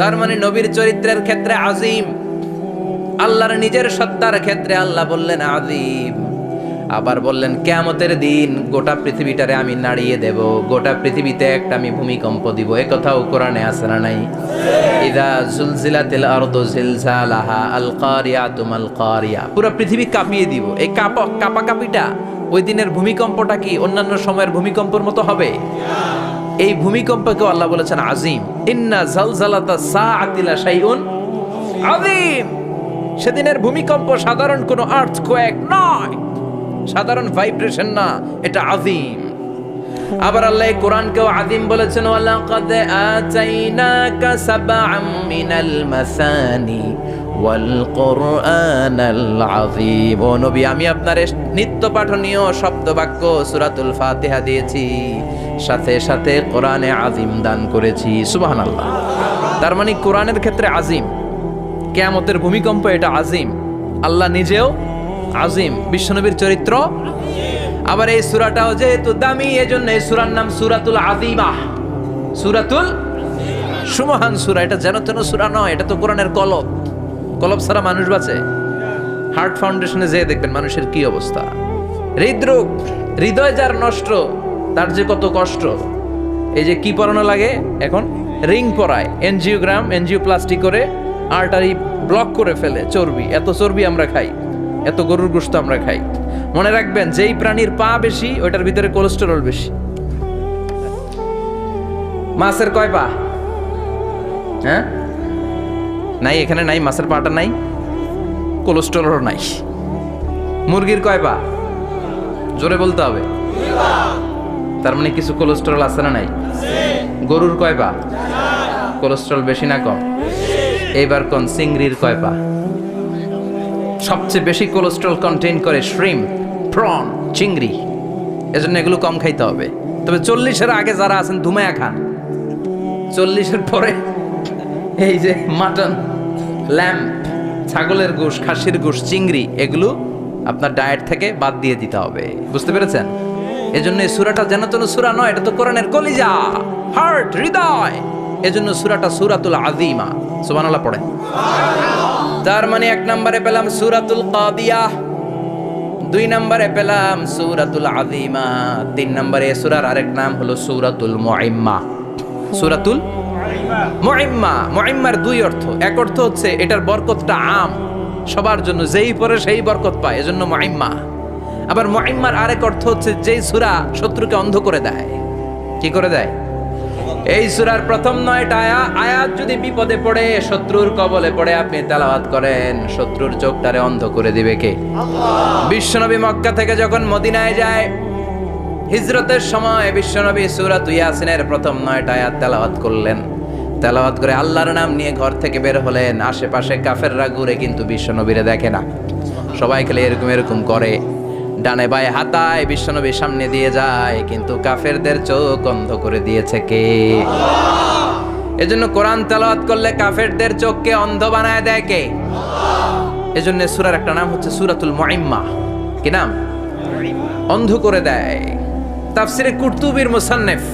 তার মানে নবীর চরিত্রের ক্ষেত্রে আজিম, আল্লাহর নিজের সত্তার ক্ষেত্রে আল্লাহ বললেন আযীম। আবার বললেন কিয়ামতের দিন গোটা পৃথিবীটারে আমি নাড়িয়ে দেব, গোটা পৃথিবীতে একটা আমি ভূমিকম্প দিব। এই কথাও কোরআনে আছে না নাই? ইযা জুলজিলাতিল আরদু জিলজালাহা আল কারিয়াতু মাল কারিয়া, পুরো পৃথিবী কাঁপিয়ে দিব। এই কাঁপাকাঁপিটা ওই দিনের ভূমিকম্পটা কি অন্যান্য সময়ের ভূমিকম্পের মতো হবে? এই ভূমিকম্পকে আল্লাহ বলেছেন আযীম। ইন্না জালজালাতা সাআতি লা শাইউন আযীম। সেদিনের ভূমিকম্প সাধারণ কোনো আর্থকোয়েক নয়, সাধারণ ভাইব্রেশন না, এটা আযীম। আবার আল্লাহ কোরআনকেও আযীম বলেছেন, ওয়ালাকাদ আতাইনাকা সাবআম মিনাল মাসানি ওয়াল কুরআনাল আযীম। ও নবী, আমি আপনার নিত্য পাঠনীয় শব্দবাক্য সূরাতুল ফাতিহা দিয়েছি, সাথে সাথে কোরআনে আযীম দান করেছি। সুবহানাল্লাহ। তার মানে কোরআনের ক্ষেত্রে আযীম, কিয়ামতের ভূমিকম্প এটা আযীম, আল্লাহ নিজেও আযীম, বিশ্বনবীর চরিত্র। আবার এই সূরাটাও যেহেতু দামি, এজন্য এই সূরার নাম সূরাতুল আযীমাহ, সূরাতুল সুমহান সূরা। এটা যেন তেন সূরা নয়, এটা তো কোরআনের কলব। কলব ছাড়া মানুষ বাঁচে? হার্ট ফাউন্ডেশনে যেয়ে দেখবেন মানুষের কি অবস্থা। হৃদরোগ, হৃদয় যার নষ্ট, তার যে কত কষ্ট। এই যে কি পরানো লাগে এখন, রিং পরায়, এনজিওগ্রাম, এনজিওপ্লাস্টি করে আর্টারি ব্লক করে ফেলে। চর্বি, এত চর্বি আমরা খাই, এত গরুর গোশত আমরা খাই। মনে রাখবেন, যেই প্রাণীর পা বেশি ওইটার ভিতরে কোলেস্টেরল বেশি। মাছের কয় পা? হ্যাঁ, নাই, এখানে নাই, মাছের পাটা নাই, কোলেস্টেরল নাই। মুরগির কয় পা? জোরে বলতে হবে। তার মানে কিছু কোলেস্টেরল আছে না নাই? গরুর কয় পা? কোলেস্টেরল বেশি না কম? এইবার কোন চিংড়ির কয় পা? সবচেয়ে বেশি কোলেস্টেরল কন্টেইন করে শ্রিম্প, প্রন, চিংড়ি। এজন্য এগুলো কম খাইতে হবে। তবে 40-এর আগে যারা আছেন ধুমায়া খান, 40-এর পরে এই যে মাটন, ল্যাম্প, ছাগলের গোশ, খাসির গোশ, চিংড়ি, এগুলো আপনার ডায়েট থেকে বাদ দিয়ে দিতে হবে। বুঝতে পেরেছেন? এজন্য এই সূরাটা যেন তেন সূরা নয়, এটা তো কোরআনের কলিজা, হার্ট, হৃদয়। এজন্য সূরাটা সূরাতুল আযীমা। সুবহানাল্লাহ পড়ে। তার মানে 1 নম্বরে পেলাম সূরাতুল কাদিয়াহ, 2 নম্বরে পেলাম সূরাতুল আযীমা, 3 নম্বরে সূরার আরেক নাম হলো সূরাতুল মুইম্মা। সূরাতুল মুইম্মা। মুইম্মার 2 অর্থ। এক অর্থ হচ্ছে এটার বরকতটা আম, সবার জন্য, যেই পড়ে সেই বরকত পায়, এজন্য মুইম্মা। আবার মুইম্মার আরেক অর্থ হচ্ছে যেই সূরা শত্রুকে অন্ধ করে দেয়। কি করে দেয়? এই সূরার প্রথম 9টা আয়াত যদি বিপদে পড়ে, শত্রুর কবলে পড়ে আপনি তেলাওয়াত করেন, শত্রুর চোখটারে অন্ধ করে দিবে কে? আল্লাহ। বিশ্বনবী মক্কা থেকে যখন মদিনায় যায়, হিজরতের সময় বিশ্বনবী সূরাতুল ইয়াসিনের প্রথম 9টা আয়াত তেলাওয়াত করলেন। তেলাওয়াত করে আল্লাহর নাম নিয়ে ঘর থেকে বের হলেন। আশেপাশে কাফেররা ঘুরে কিন্তু বিশ্বনবীরে দেখে না। সবাই খেলে এরকম এরকম করে, ডানে বায়ে হাতায়, বিশ্বনবীর সামনে দিয়ে যায়, কিন্তু কাফেরদের চোখ অন্ধ করে দিয়েছে কে? আল্লাহ। এজন্য কোরআন তেলাওয়াত করলে কাফেরদের চোখকে অন্ধ বানায় দেয় কে? আল্লাহ। এজন্য সূরার একটা নাম হচ্ছে সূরাতুল মুইম্মা। কি নাম? অন্ধ করে দেয়। তাফসিরে কুরতুবির মুসান্নিফ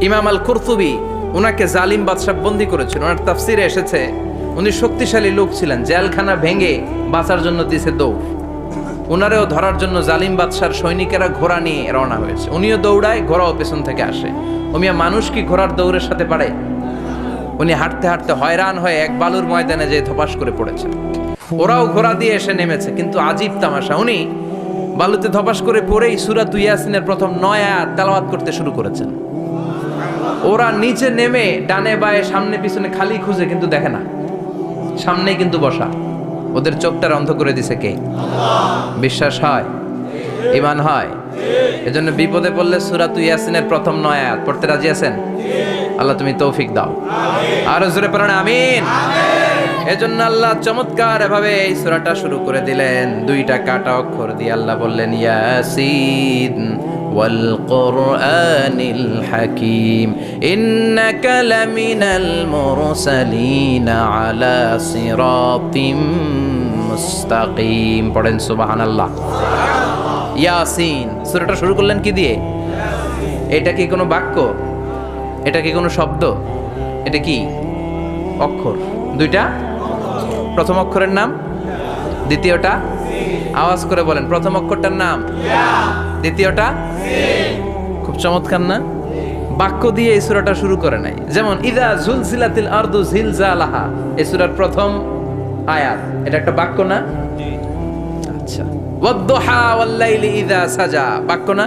ইমাম আল কুরতুবি, উনাকে জালিম বাদশা বন্দী করেছিল। ওনার তাফসিরে এসেছে উনি শক্তিশালী লোক ছিলেন, জেলখানা ভেঙে বাঁচার জন্য দিয়েছে দৌড়। উনারেও ধরার জন্য জালিম বাদশার সৈনিকেরা ঘোড়া নিয়ে রওনা হয়েছে। উনিও দৌড়ায়, ঘোড়াও পেছন থেকে আসে। ওমিয়া মানুষ কি ঘোড়ার দৌড়ের সাথে পারে? উনি হাঁটতে হাঁটতে হয়রান হয়ে এক বালুর ময়দানে যেয়ে ধপাস করে পড়েছেন। ওরাও ঘোড়া দিয়ে এসে নেমেছে, কিন্তু আজীব তামাশা, উনি বালুতে ধপাস করে পড়েই সূরাতুল ইয়াসিনের প্রথম 9 আয়াত তেলাওয়াত করতে শুরু করেছেন। ওরা নিচে নেমে ডানে বায়ে সামনে পিছনে খালি খুঁজে, কিন্তু দেখে না, সামনেই কিন্তু বসা। ওদের চোখটার অন্ধ করে দিছে কে? আল্লাহ। বিশ্বাস হয়? ঈমান হয়? এজন্য বিপদে পড়লে সূরাতুল ইয়াসিনের প্রথম 9 আয়াত পড়তে রাজি আছেন? আল্লাহ তুমি তৌফিক দাও। আরো জোরে পড়েন আমিন। এজন্য আল্লাহ চমৎকার ভাবে এই সূরাটা শুরু করে দিলেন। 2টা কাটা অক্ষর দিয়ে আল্লাহ বললেন ইয়াসিন ওয়াল কুরআনিল হাকীম ইন্নাকা লামিনাল মুরসালিন আলা সিরাতিম মুস্তাকিম। পড়েন সুবহানাল্লাহ। ইয়াসিন সূরাটা শুরু করলেন কি দিয়ে? এটা কি কোনো বাক্য? এটা কি কোনো শব্দ? এটা কি অক্ষর? দুইটা। প্রথম অক্ষরের নাম, দ্বিতীয়টা আওয়াজ করে বলেন, প্রথম অক্ষরটার নাম, দ্বিতীয়টা। খুব চমৎকার না? বাক্য দিয়ে এই সূরাটা শুরু করে নাই। যেমন ইযা জুলজিলাতিল আরদু জিলজালাহা, এই সূরার প্রথম আয়াত, এটা একটা বাক্য না? আচ্ছা। ওয়াদ-দুহা ওয়াল-লাইলি ইযা সাজা, বাক্য না?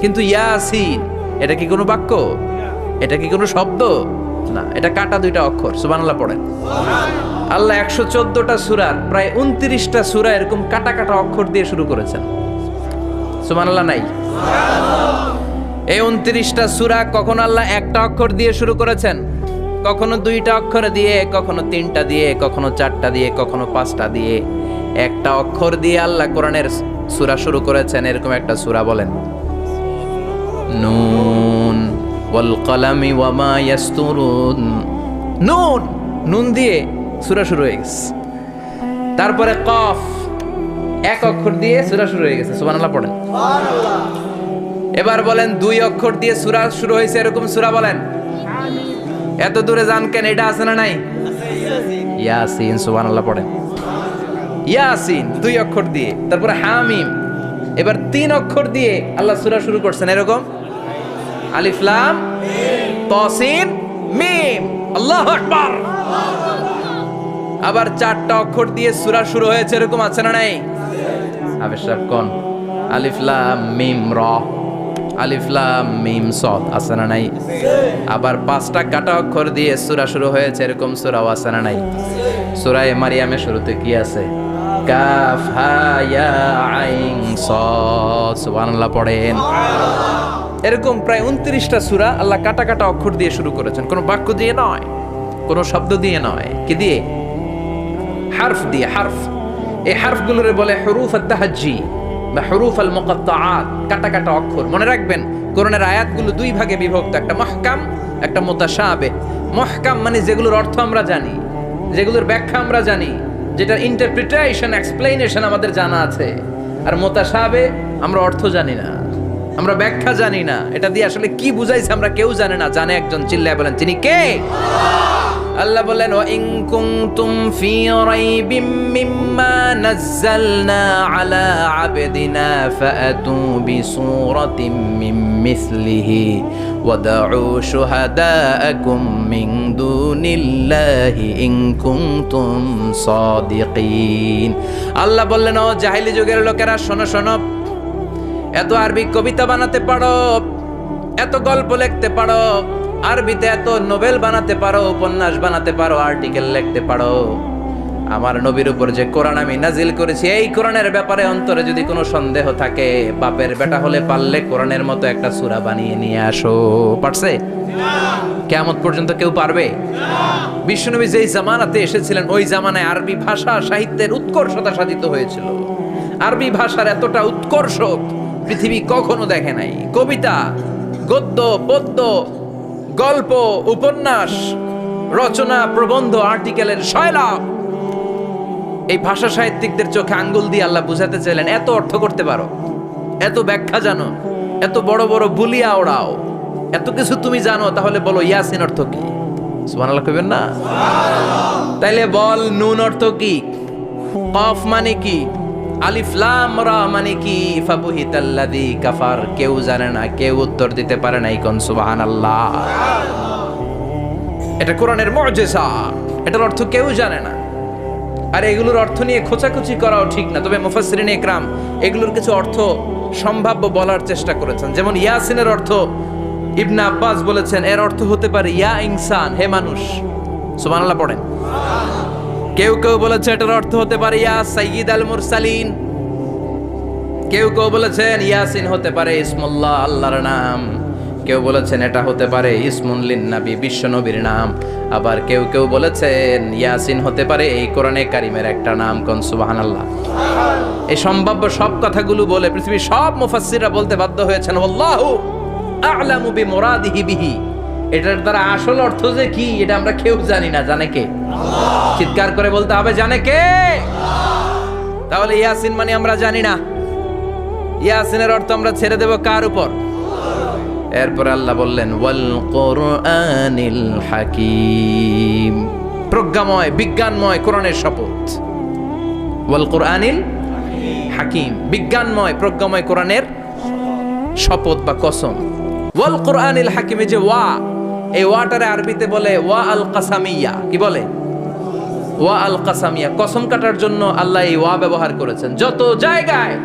কিন্তু ইয়াসিন, এটা কি কোনো বাক্য? এটা কি কোনো শব্দ? না, এটা কাটা দুইটা অক্ষর। সুবহানাল্লাহ পড়েন। আল্লাহ 114টা সূরার প্রায় 29টা সূরা এরকম কাটা কাটা অক্ষর দিয়ে শুরু করেছেন। সুবহানাল্লাহ নাই? এই 29টা সূরা কখনো আল্লাহ একটা অক্ষর দিয়ে শুরু করেছেন, কখনো দুইটা অক্ষর দিয়ে, কখনো তিনটা দিয়ে, কখনো চারটা দিয়ে, কখনো পাঁচটা দিয়ে। একটা অক্ষর দিয়ে আল্লাহ কোরআনের সূরা শুরু করেছেন। এরকম একটা সূরা বলেন, নুন ওয়াল কলামি ওয়া মা ইয়াসতুরুন। নুন, নুন দিয়ে সূরা শুরু হয়ে গেছে। তারপরে কফ, এক অক্ষর দিয়ে সূরা শুরু হয়ে গেছে। সুবহানাল্লাহ পড়েন। এবার বলেন দুই অক্ষর দিয়ে সূরা শুরু হয়েছে এরকম সূরা বলেন। এত দূরে যান কেন? এটা আছে না নাই? ইয়াসিন। সুবহানাল্লাহ পড়েন। ইয়াসিন দুই অক্ষর দিয়ে। তারপরে হামিম। এবার তিন অক্ষর দিয়ে আল্লাহ সূরা শুরু করছেন এরকম, আলিফ লাম তাসিন মিম। আল্লাহু আকবার। আবার চারটা অক্ষর দিয়ে সূরা শুরু হয়েছে এরকম আছে না নাই? আবেশ সাহেব কোন? আলিফ লাম মিম র, আলিফ লাম মিম সদ, আছে না নাই? আবার পাঁচটা কাটা অক্ষর দিয়ে সূরা শুরু হয়েছে এরকম সূরাও আছে না নাই? সূরা মারিয়ামের শুরুতে কি আছে? কাফ হা ইয়া আইন সাদ। সুবহানাল্লাহ পড়েন। এরকম প্রায় 29টা সূরা আল্লাহ কাটা কাটা অক্ষর দিয়ে শুরু করেছেন, কোনো বাক্য দিয়ে নয়, কোনো শব্দ দিয়ে নয়। কি দিয়ে? হারফ দিয়ে। হারফ, এই হারফগুলোরে বলে হুরুফ আত-তাহাজ্জি বা হুরুফ আল মুকাত্তাআত, কাটা কাটা অক্ষর। মনে রাখবেন কোরআনের আয়াতগুলো দুই ভাগে বিভক্ত, একটা মুহকাম, একটা মুতাশাবিহ। মুহকাম মানে যেগুলোর অর্থ আমরা জানি, যেগুলোর ব্যাখ্যা আমরা জানি, যেটার ইন্টারপ্রিটেশন, এক্সপ্লেনেশন আমাদের জানা আছে। আর মুতাশাবিহ আমরা অর্থ জানি না, আমরা ব্যাখ্যা জানি না, এটা দিয়ে আসলে কি বুঝাইছে আমরা কেউ জানে না। জানে একজন, চিল্লায় বলেন তিনি কে? আল্লাহ বলেন ওয়া ইন কুনতুম ফি রাইবিম মিম্মা নাযালনা আলা আবদিনা ফাআতু বিসূরাতিন মিন মিসলিহি ওয়াদউ শুহাদাআকুম মিন দুনিল্লাহি ইন কুনতুম সাদিকিন। আল্লাহ বললেন ও জাহেলি যুগের লোকেরা, শোনো শোনো, এত আরবি কবিতা বানাতে পারো, এত গল্প লিখতে পারো, আরবিতে এত নোবেল বানাতে পারো, উপন্যাস বানাতে পারো, আর্টিকেল লিখতে পারো। আমার নবীর উপর যে কোরআন আমি নাজিল করেছি, এই কোরআনের ব্যাপারে অন্তরে যদি কোনো সন্দেহ থাকে, বাপের বেটা হলে পারলে কোরআনের মতো একটা সূরা বানিয়ে নিয়ে আসো। পারছে? কিয়ামত পর্যন্ত কেউ পারবে? বিশ্বনবী যেই জামানাতে এসেছিলেন ওই জামানায় আরবি ভাষা সাহিত্যের উৎকর্ষতা সাধিত হয়েছিল। আরবি ভাষার এতটা উৎকর্ষ পৃথিবী কখনো দেখে নাই। কবিতা, গদ্য, পদ্য, গল্প, উপন্যাস, রচনা, প্রবন্ধ, আর্টিকেলের শৈলাপ। এই ভাষা সাহিত্যিকদের চোখে আঙ্গুল দিয়ে আল্লাহ বুঝাতে চাইলেন, এত অর্থ করতে পারো, এত ব্যাখ্যা জানো, এত বড় বড় বুলিয়া ওড়াও, এত কিছু তুমি জানো, তাহলে বলো ইয়াসিন অর্থ কি? সুবহানাল্লাহ কইবেন না? তাইলে বল নুন অর্থ কি? কফ মানে কি? আলিফ লাম রা মানে কি? ফাবুহিতাল্লাযী কাফার। কেউ জানে না, কেউ উত্তর দিতে পারে না। কোন সুবহানাল্লাহ। এটা কোরআনের মুজিজা, এটার অর্থ কেউ জানে না। আর এগুলোর অর্থ নিয়ে খোঁচাখুচি করাও ঠিক না। তবে মুফাসসিরিন ইকরাম এগুলোর কিছু অর্থ সম্ভাব্য বলার চেষ্টা করেছেন। যেমন ইয়াসিনের অর্থ ইবনে আব্বাস বলেছেন এর অর্থ হতে পারে ইয়া ইনসান, হে মানুষ। সুবহানাল্লাহ পড়েন। কেউ কেউ বলেছে এটার অর্থ হতে পারে ইয়া সাইয়্যিদ আল মুরসালিন। কেউ কেউ বলেছেন ইয়াসিন হতে পারে ইসমুল্লাহ, আল্লাহর নাম। কেউ বলেছেন এটা হতে পারে ইসমুন লিন নবী, বিশ্ব নবীর নাম। আবার কেউ কেউ বলেছেন ইয়াসিন হতে পারে এই কোরআনে কারিমের একটা নাম। কোন সুবহানাল্লাহ। এই সম্ভাব্য সব কথাগুলো বলে পৃথিবীর সব মুফাসসিররা বলতে বাধ্য হয়েছেন আল্লাহু আ'লামু বিমুরাদিহি বিহি। এটার দ্বারা আসল অর্থ যে কি এটা আমরা কেউ জানি না। জানে কে? আল্লাহ। চিৎকার করে বলতে হবে জানে কে? আল্লাহ। তাহলে ইয়াসিন মানে আমরা জানি না। ইয়াসিনের অর্থ আমরা ছেড়ে দেব কার উপর? এরপর আল্লাহ বললেন ওয়াল কোরআনিল হাকিম, প্রজ্ঞাময় বিজ্ঞানময় কোরআনের শপথ। ওয়াল কোরআনিল হাকিম, বিজ্ঞানময় প্রজ্ঞাময় কোরআনের শপথ বা কসম। ওয়াল কোরআনিল হাকিমে যে ওয়া, এই ওয়াটারে আরবিতে বলে ওয়া আল কাসামিয়া। কি বলে? ওয়া আল কাসামিয়া, কসম কাটার জন্য আল্লাহ এই ওয়া ব্যবহার করেছেন। যত জায়গায়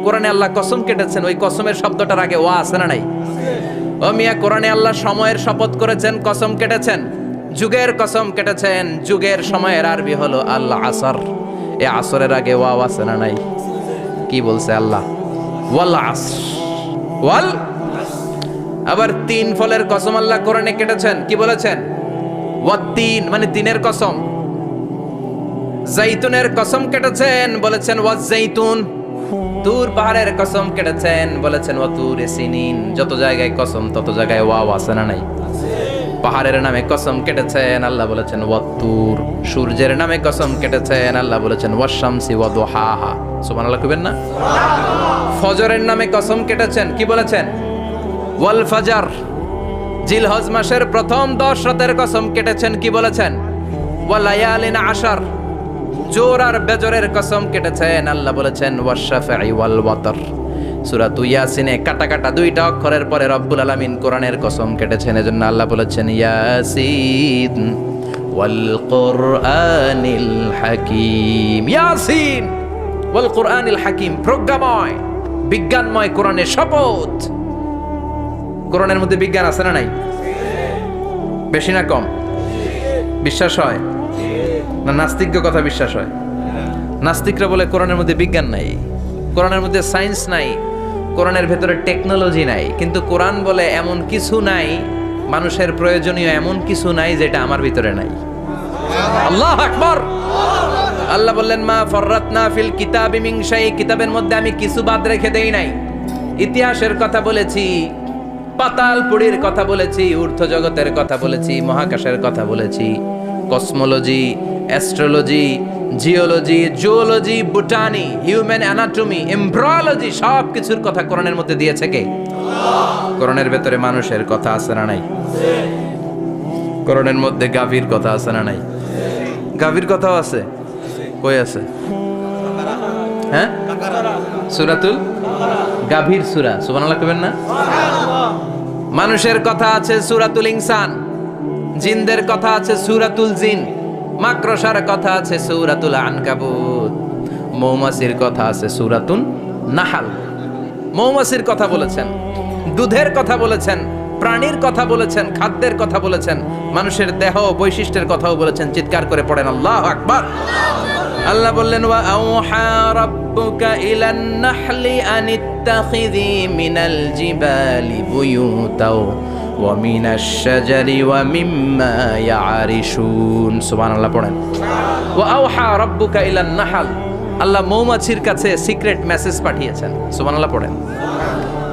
কোরআনে আল্লাহ কসম কেটেছেন, ওই কসমের শব্দটার আগে ওয়া আছে না নাই? ও মিয়া, কোরআনে আল্লাহ সময়ের শপথ করেছেন, কসম কেটেছেন, যুগের কসম কেটেছেন। যুগের সময়ের আরবি হলো আল আসর। এই আসরের আগে ওয়া আছে না নাই? কি বলছে আল্লাহ? ওয়াল আসর, ওয়াল। আবার তিন ফলের কসম আল্লাহ কোরআনে কেটেছেন, কি বলেছেন? ওয়াত্তিন, মানে তিনের কসম। জাইতুনের কসম কেটেছেন, বলেছেন ওয়াজ জাইতুন। তুর পাহাড়ের কসম কেটেছেন, বলেছেন ওয়া তুর সিনিন। যত জায়গায় কসম তত জায়গায় ওয়াও আছে না নাই? পাহাড়ের নামে কসম কেটেছেন, আল্লাহ বলেছেন ওয়া তুর। সূর্যের নামে কসম কেটেছেন, আল্লাহ বলেছেন ওয়াশ শামসি ওয়া দুহাহা। সুবহানাল্লাহ কইবেন না? ফজরের নামে কসম কেটেছেন, কি বলেছেন? ওয়াল ফাজর। জিলহজ মাসের প্রথম 10 রাতের কসম কেটেছেন, কি বলেছেন? ওয়া লায়ালিন আশর। জোর আর বেজরের কসম কেটেছেন, আল্লাহ বলেছেন ওয়াশ-শাফঈ ওয়াল ওয়াতর। সূরা ইয়াসিনে কাটা কাটা দুইটা অক্ষরের পরে রব্বুল আলামিন কোরআনের কসম কেটেছেন, এজন্য আল্লাহ বলেছেন ইয়াসিন ওয়াল কোরআনিল হাকিম। ইয়াসিন ওয়াল কোরআনিল হাকিম, প্রজ্ঞাময় বিজ্ঞানময় কোরআনের শপথ। কোরআনের মধ্যে বিজ্ঞান আছে না নাই? বেশি না কম? বিশ্বাস হয় না নাস্তিক কথা বিশ্বাস হয়? নাস্তিকরা বলে কোরআনের মধ্যে বিজ্ঞান নাই, কোরআনের মধ্যে সায়েন্স নাই, কোরআনের ভেতরে টেকনোলজি নাই। কিন্তু কোরআন বলে এমন কিছু নাই, মানুষের প্রয়োজনীয় এমন কিছু নাই যেটা আমার ভিতরে নাই। আল্লাহু আকবার। আল্লাহ বললেন মা ফাররাতনা ফিল কিতাবি মিন শাই, কিতাবের মধ্যে আমি কিছু বাদ রেখে দেই নাই। ইতিহাসের কথা বলেছি, পাতালপুরীর কথা বলেছি, ঊর্ধ্ব জগতের কথা বলেছি, মহাকাশের কথা বলেছি, cosmology, astrology, geology, zoology, botany, human anatomy, embryology, সব কিছুর কথা কোরআনের মধ্যে দিয়েছে কে? কোরআনের ভেতরে মানুষের কথা আছে না নাই? কোরআনের মধ্যে গাভীর কথা আছে না নাই? গাভীর কথাও আছে। কই আছে? হ্যাঁ, সূরাতুল গাভীর সূরা। সুবহানাল্লাহ কইবেন না? মানুষের কথা আছে সূরাতুল ইনসান, জিনদের কথা আছে সূরাতুল জিন, মাকড়সার কথা আছে সূরাতুল আনকাবুত, মৌমাছির কথা আছে সূরাতুন নাহাল। মৌমাছির কথা বলেছেন, দুধের কথা বলেছেন, প্রাণীর কথা বলেছেন, খাদ্যের কথা বলেছেন, মানুষের দেহ বৈশিষ্ট্যের কথাও বলেছেন। চিৎকার করে পড়েন আল্লাহু আকবার। আল্লাহ বললেন ওয়া আওহা রাব্বুকা ইলান নাহলি আনিত্তাখিযি মিনাল জিবালি বুয়ুতাও ওয়া মিনাশ শাজারি ওয়া মিম্মা ইয়ারিশুন। সুবহানাল্লাহ পড়েন। ওয়া আওহা রাব্বুকা ইলান নাহল, আল্লাহ মৌমাছির কাছে সিক্রেট মেসেজ পাঠিয়েছেন। সুবহানাল্লাহ পড়েন।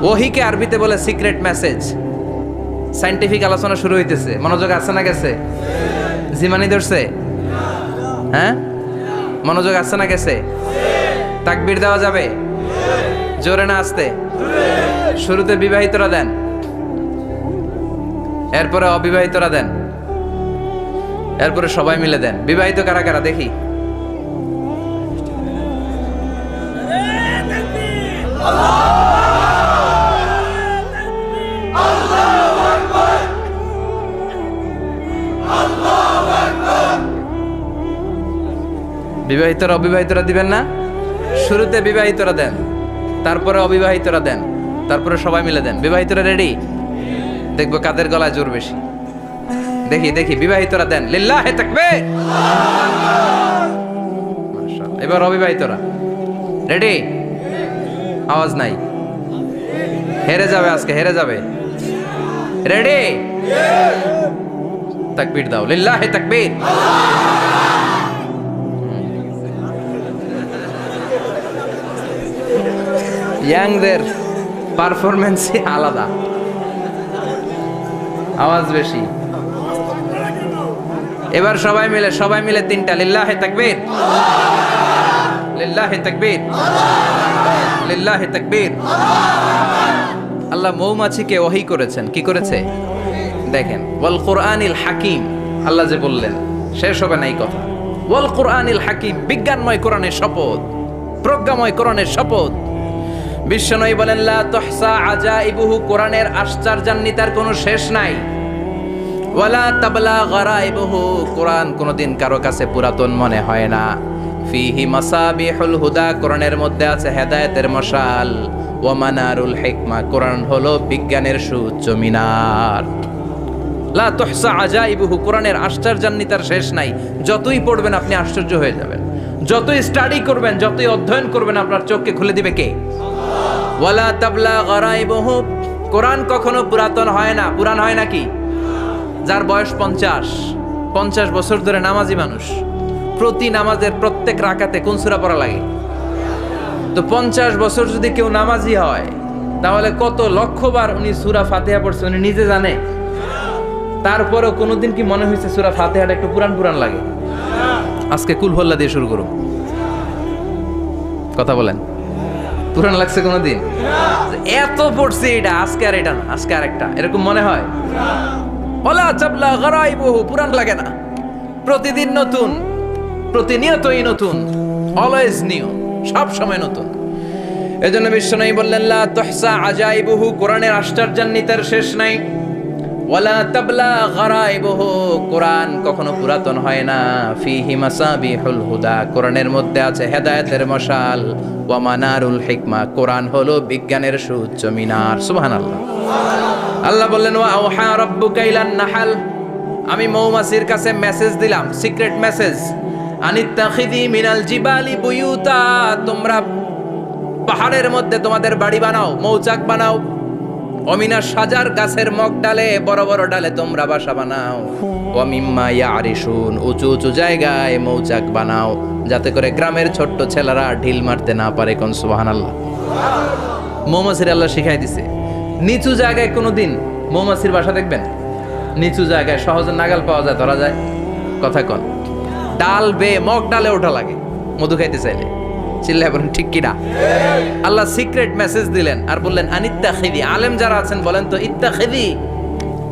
ওহীকে আরবিতে বলে সিক্রেট মেসেজ। সায়েন্টিফিক আলোচনা শুরু হইতেছে, মনোযোগ আছে না গেছে? জিমানি ধরছে? হ্যাঁ, মনোযোগ আছে না গেছে? তাকবীর দেওয়া যাবে? জোরে না আস্তে? শুরুতে বিবাহিতরা দেন, এরপরে অবিবাহিতরা দেন, এরপরে সবাই মিলে দেন। বিবাহিত কারা কারা দেখি? বিবাহিতরা অবিবাহিতরা দিবেন না? শুরুতে বিবাহিতরা দেন, তারপরে অবিবাহিতরা দেন, তারপরে সবাই মিলে দেন। বিবাহিতরা রেডি? দেখবো কাদের গলায় জোর বেশি। দেখি দেখি, বিবাহিতরা দেন। লিল্লাহি তাকবীর। মাশাআল্লাহ। এবার অবিবাহিতরা রেডি? আওয়াজ নাই, হেরে যাবে আজকে, হেরে যাবে। রেডি? তাকবীর দাও। লিল্লাহি তাকবীর। ইয়াংদের পারফরমেন্সই আলাদা, আওয়াজ বেশি। এবার সবাই মিলে তিনটা। লিল্লাহি তাকবীর, লিল্লাহি তাকবীর, লিল্লাহি তাকবীর। আল্লাহ মৌমাছিকে ওহী করেছেন। কি করেছে দেখেন, ওয়াল কোরআনিল হাকিম, আল্লাহ যে বললেন শেষ হবে না এই কথা। ওয়াল কোরআনিল হাকিম, বিজ্ঞানময় কোরআনের শপথ, প্রজ্ঞাময় কোরআনের শপথ। বিশ্বনবী বলেন লা তুহসা আজাইবুহু, কোরআনের আশ্চর্যান্বিতার কোনো শেষ নাই। ওয়ালা তাবলা গারাইবুহু, কোরআন কোনোদিন কারো কাছে পুরাতন মনে হয় না। ফিহি মাসাবিহুল হুদা, কোরআনের মধ্যে আছে হেদায়েতের মশাল। ওয়া মানারুল হিকমা, কোরআন হলো বিজ্ঞানের সুউচ্চ মিনার। লা তুহসা আজাইবুহু, কোরআনের আশ্চর্যান্বিতার শেষ নাই। যতই পড়বেন আপনি আশ্চর্য হয়ে যাবেন, যতই স্টাডি করবেন, যতই অধ্যয়ন করবেন, আপনার চোখকে খুলে দিবে কে? ওয়ালা তাবলা গারাইবুহু, কোরআন কখনো পুরাতন হয় না। পুরান হয় নাকি? যার বয়স 50 বছর ধরে নামাজি মানুষ, প্রতি নামাজের প্রত্যেক রাকাতে কোন সূরা পড়া লাগে? তো 50 বছর যদি কেউ নামাজি হয়, তাহলে কত লক্ষবার উনি সূরা ফাতিহা পড়ছে উনি নিজে জানে? তারপরেও কোনোদিন কি মনে হয়েছে সূরা ফাতিহাটা একটু পুরান পুরান লাগে? আজকে কুল হল্লা দিয়ে শুরু করুন, কথা বলেন। পুরান লাগছে কোনোদিন? এত পড়ছে এটা, আজকে আর এটা না, আজকে আর একটা, এরকম মনে হয়? ওয়ালা তাবলা গারাইবুহু, পুরান লাগে না। প্রতিদিন নতুন, প্রতিনিয়তই নতুন, অলওয়েজ নিউ, সব সময় নতুন। এজন্য বিশ্বনবী বললেন লা তুহসা আজাইবুহু, কোরআনের আশ্চর্যান্বিতার শেষ নাই। ওয়ালা তাবলা গারাইবুহু, কোরআন কখনো পুরাতন হয় না। ফিহি মাসাবিহুল হুদা, কোরআনের মধ্যে আছে হেদায়েতের মশাল। ওয়া মানারুল হিকমা, কোরআন হলো বিজ্ঞানের সুউচ্চ মিনার। সুবহানাল্লাহ। আল্লাহ বললেন ওয়া আওহা রাব্বুকা ইলান নাহাল, আমি মৌমাছির কাছে মেসেজ দিলাম, সিক্রেট মেসেজ। আনিত্তাখিযি মিনাল জিবালি বুয়ুতা, তোমরা পাহাড়ের মধ্যে তোমাদের বাড়ি বানাও, মৌচাক বানাও। অমিনা সাজার গাছের মগ ডালে, বড় বড় ডালে তোমরা বাসা বানাও। ওয়ামিম্মা ইয়ারিশুন, উঁচু উঁচু জায়গায় মৌচাক বানাও, যাতে করে গ্রামের ছোট্ট ছেলেরা ঢিল মারতে না পারে। কোন সুবহানাল্লাহ। মৌমাছির আল্লাহ শিখাই দিছে। নিচু জায়গায় কোনোদিন মৌমাছির বাসা দেখবেন? নিচু জায়গায় সহজে নাগাল পাওয়া যায়, ধরা যায়। কথা কন, ডাল বেয়ে মগ ডালে ওঠা লাগে মধু খাইতে চাইলে। চিল্লায় বলেন ঠিক কিনা? আল্লাহ সিক্রেট মেসেজ দিলেন আর বললেন আনিত্তাখিযি। আলেম যারা আছেন বলেন তো, ইত্তাখিযি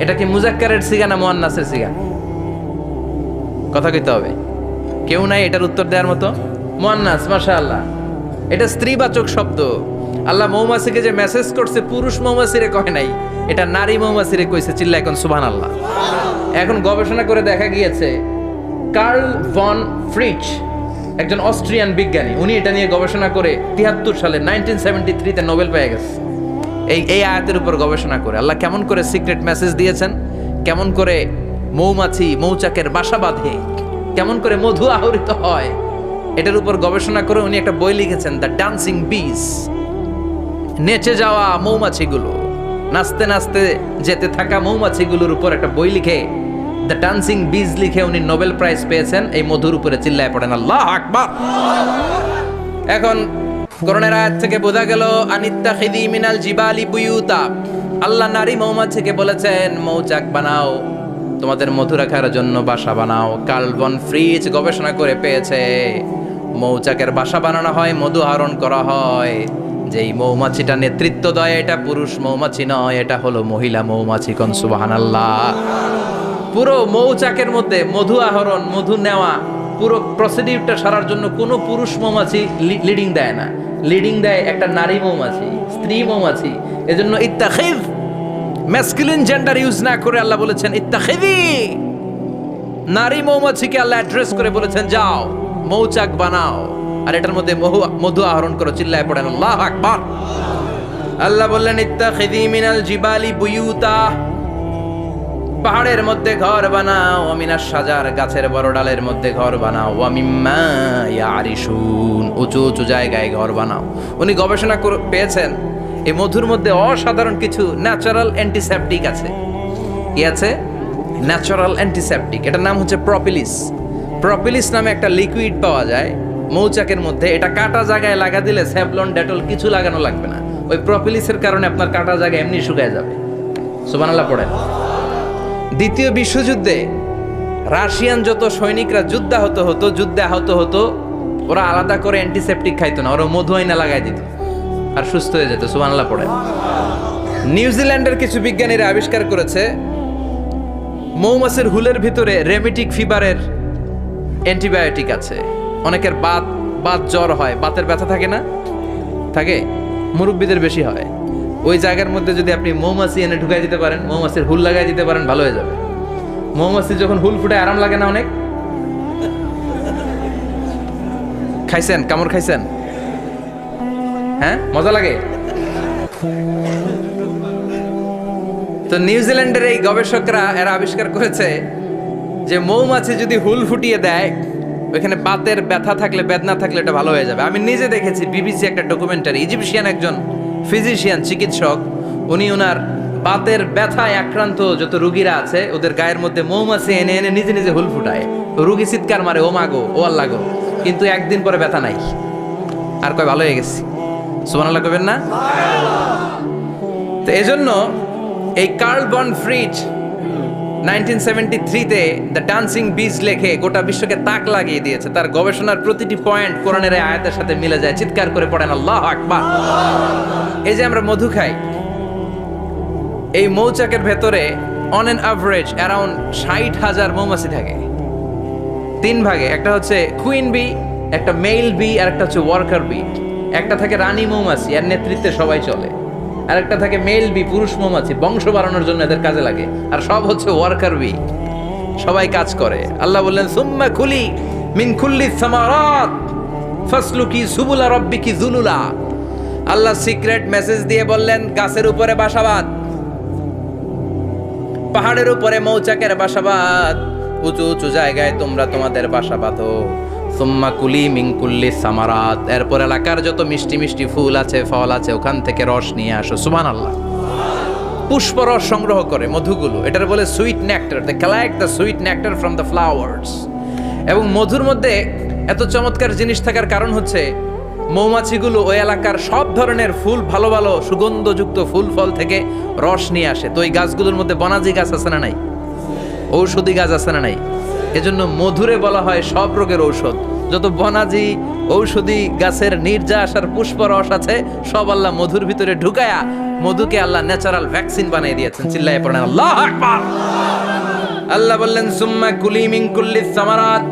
এটা কি মুজাক্কারের সিগা না মুয়ান্নাসের সিগা? কথা কইতে হবে, কেউ নাই এটার উত্তর দেওয়ার মতো। মুয়ান্নাস, মাশাআল্লাহ, এটা স্ত্রীবাচক শব্দ। আল্লাহ মৌমাছিকে যে মেসেজ করছে পুরুষ মৌমাছিরে কয় নাই, এটা নারী মৌমাছিরে কইছে। চিল্লা এখন সুবহানাল্লাহ। এখন গবেষণা করে দেখা গিয়েছে, কার্ল ভন ফ্রিচ, একজন অস্ট্রিয়ান বিজ্ঞানী, উনি এটা নিয়ে গবেষণা করে 73 সালে 1973-তে নোবেল পেয়ে গেছে। এই আয়াতের উপর গবেষণা করে আল্লাহ কেমন করে সিক্রেট মেসেজ দিয়েছেন, কেমন করে মৌমাছি মৌচাকের বাসা বাঁধে, কেমন করে মধু আহরিত হয়, এটার উপর গবেষণা করে উনি একটা বই লিখেছেন, দ্য ডান্সিং বিস। নেচে যাওয়া মৌমাছিগুলো, নাচতে নাচতে যেতে থাকা মৌমাছিগুলোর উপর একটা বই লিখে, দ্য ডান্সিং বিজ লিখে উনি নোবেল প্রাইজ পেয়েছেন এই মধুর উপরে। চিল্লায় পড়েন আল্লাহু আকবার। এখন কোরআনের আয়াত থেকে বোঝা গেল আনিত্তাখিযি মিনাল জিবালি বুয়ুতা, আল্লাহ নারী মৌমাছিকে বলেছেন মৌচাক বানাও, তোমাদের মধু রাখার জন্য বাসা বানাও। কার্ল ভন ফ্রিচ গবেষণা করে পেয়েছে মৌচাকের বাসা বানানো হয়, মধু আহরণ করা হয়। যেই মৌমাছিটা নেতৃত্ব দেয় এটা পুরুষ মৌমাছি নয়, এটা হলো মহিলা মৌমাছি। কোন সুবহানাল্লাহ। পুরো মৌচাকের মধ্যে মধু আহরণ, মধু নেওয়া, পুরো প্রসিডিউরটা সারার জন্য কোনো পুরুষ মৌমাছি লিডিং দেয় না, লিডিং দেয় একটা নারী মৌমাছি, স্ত্রী মৌমাছি। এজন্য ইত্তাখিয, ম্যাসকুলিন জেন্ডার ইউজ না করে আল্লাহ বলেছেন ইত্তাখিযি। নারী মৌমাছিকে আল্লাহ অ্যাড্রেস করে বলেছেন যাও মৌচাক বানাও আর এটার মধ্যে মধু আহরণ করো। চিল্লায় পড়েন আল্লাহু আকবার। আল্লাহ বললেন ইত্তাখিযি মিনাল জিবালি বুয়ুতা, পাহাড়ের মধ্যে ঘর বানাও। অমিনাস সাজার, গাছের বড় ডালের মধ্যে ঘর বানাও। ওয়ামিম্মা ইয়ারিশুন, উঁচু উঁচু জায়গায় ঘর বানাও। উনি গবেষণা পেয়েছেন এই মধুর মধ্যে অসাধারণ কিছু ন্যাচারাল অ্যান্টিসেপটিক আছে। কি আছে? Natural antiseptic. এটার নাম হচ্ছে প্রপিলিস। প্রপিলিস নামে একটা লিকুইড পাওয়া যায় মৌচাকের মধ্যে। এটা কাটা জায়গায় লাগা দিলে স্যাভলন, ডেটল কিছু লাগানো লাগবে না। ওই প্রপিলিসের কারণে আপনার কাটা জায়গা এমনি শুকায় যাবে। সুবহানাল্লাহ পড়েন। দ্বিতীয় বিশ্বযুদ্ধে রাশিয়ান যত সৈনিকরা যুদ্ধে আহত হতো, ওরা আলাদা করে অ্যান্টিসেপটিক খাইতো না, ওরা মধু আইনা লাগাই দিত আর সুস্থ হয়ে যেত। সুবহানাল্লাহ পড়েন। নিউজিল্যান্ডের কিছু বিজ্ঞানীরা আবিষ্কার করেছে মৌমাছির হুলের ভিতরে রেমিটিক ফিভারের অ্যান্টিবায়োটিক আছে। অনেকের বাত জ্বর হয়, বাতের ব্যথা থাকে না, থাকে, মুরব্বীদের বেশি হয়। ওই জায়গার মধ্যে যদি আপনি মৌমাছি এনে ঢুকাই দিতে পারেন, মৌমাছির হুল লাগাই দিতে পারেন, ভালো হয়ে যাবে। মৌমাছি যখন হুল ফুটে আরাম লাগে না অনেক? খাইছেন, কামড় খাইছেন? হ্যাঁ, মজা লাগে। তো নিউজিল্যান্ডের এই গবেষকরা এরা আবিষ্কার করেছে যে মৌমাছি যদি হুল ফুটিয়ে দেয়, ওইখানে বাতের ব্যথা থাকলে, বেদনা থাকলে এটা ভালো হয়ে যাবে। আমি নিজে দেখেছি, বিবিসি একটা ডকুমেন্টারি, ইজিপশিয়ান একজন ফিজিশিয়ান, চিকিৎসক, উনি ওনার বাতের ব্যথায় আক্রান্ত যত রুগীরা আছে ওদের গায়ের মধ্যে মৌমাছি এনে এনে নিজে নিজে হুল ফুটায়। রুগী চিৎকার মারে, ও মাগো, ও আল্লাহ গো, কিন্তু একদিন পরে ব্যথা নাই, আর কয় ভালো হয়ে গেছি। সুবহানাল্লাহ কইবেন না? তো এজন্য এই কার্ল বন ফ্রিজ 1973-তে দ্য ডান্সিং বিজ লেখে গোটা বিশ্বকে তাক লাগিয়ে দিয়েছে। তার গবেষণার প্রতিটি পয়েন্ট কোরআনের এই আয়াতের সাথে মিলে যায়। চিৎকার করে পড়েন আল্লাহু আকবার। এই যে আমরা মধু খাই, এই মৌচাকের ভেতরে অন এন অ্যাভারেজ অ্যারাউন্ড 60,000 মৌমাছি থাকে। তিন ভাগে, একটা হচ্ছে কুইন বি, একটা মেল বি, আর একটা হচ্ছে ওয়ার্কার বি। একটা থাকে রানী মৌমাছি, এর নেতৃত্বে সবাই চলে। আর একটা থাকে মেল বি, পুরুষ মৌমাছি, বংশ বাড়ানোর জন্য এদের কাজে লাগে। আর সব হচ্ছে ওয়ার্কার বি, সবাই কাজ করে। আল্লাহ বললেন সুম্মা কুলি মিন কুল্লি সামারাত ফাসলুকি সুবুলা রাব্বিকি যুলুলা। আল্লাহ সিক্রেট মেসেজ দিয়ে বললেন, গাছের উপরে বাসাবাদ, পাহাড়ের উপরে মৌচাকের বাসাবাদ, উঁচু উঁচু জায়গায় তোমরা তোমাদের বাসা বাঁধো। সুম্মা কুলি মিন কুল্লি সামারাত, এরপর এলাকার যত মিষ্টি মিষ্টি ফুল আছে, ফল আছে, ওখান থেকে রস নিয়ে আসো। সুবহানাল্লাহ। পুষ্প রস সংগ্রহ করে মধুগুলো, এটার বলে sweet nectar. They collect the sweet nectar from the flowers. এবং মধুর মধ্যে এত চমৎকার জিনিস থাকার কারণ হচ্ছে মৌমাছিগুলো ওই এলাকার সব ধরনের ফুল, ভালো ভালো সুগন্ধযুক্ত ফুল ফল থেকে রস নিয়ে আসে। তো ওই গাছগুলোর মধ্যে বনাজি গাছ আছে না নাই? ঔষধি গাছ আছে না নাই? এজন্য মধুরে বলা হয় সব রোগের ঔষধ। যত বনাজি ঔষধি গাছের নির্যাস আর পুষ্প রস আছে, সব আল্লাহ মধুর ভিতরে ঢুকায়া মধুকে আল্লাহ ন্যাচারাল ভ্যাকসিন বানিয়ে দিয়েছেন। চিল্লায়ে পড়েন আল্লাহু আকবার। আল্লাহ বললেন সুম্মা কুলি মিন কুল্লি সামারাত,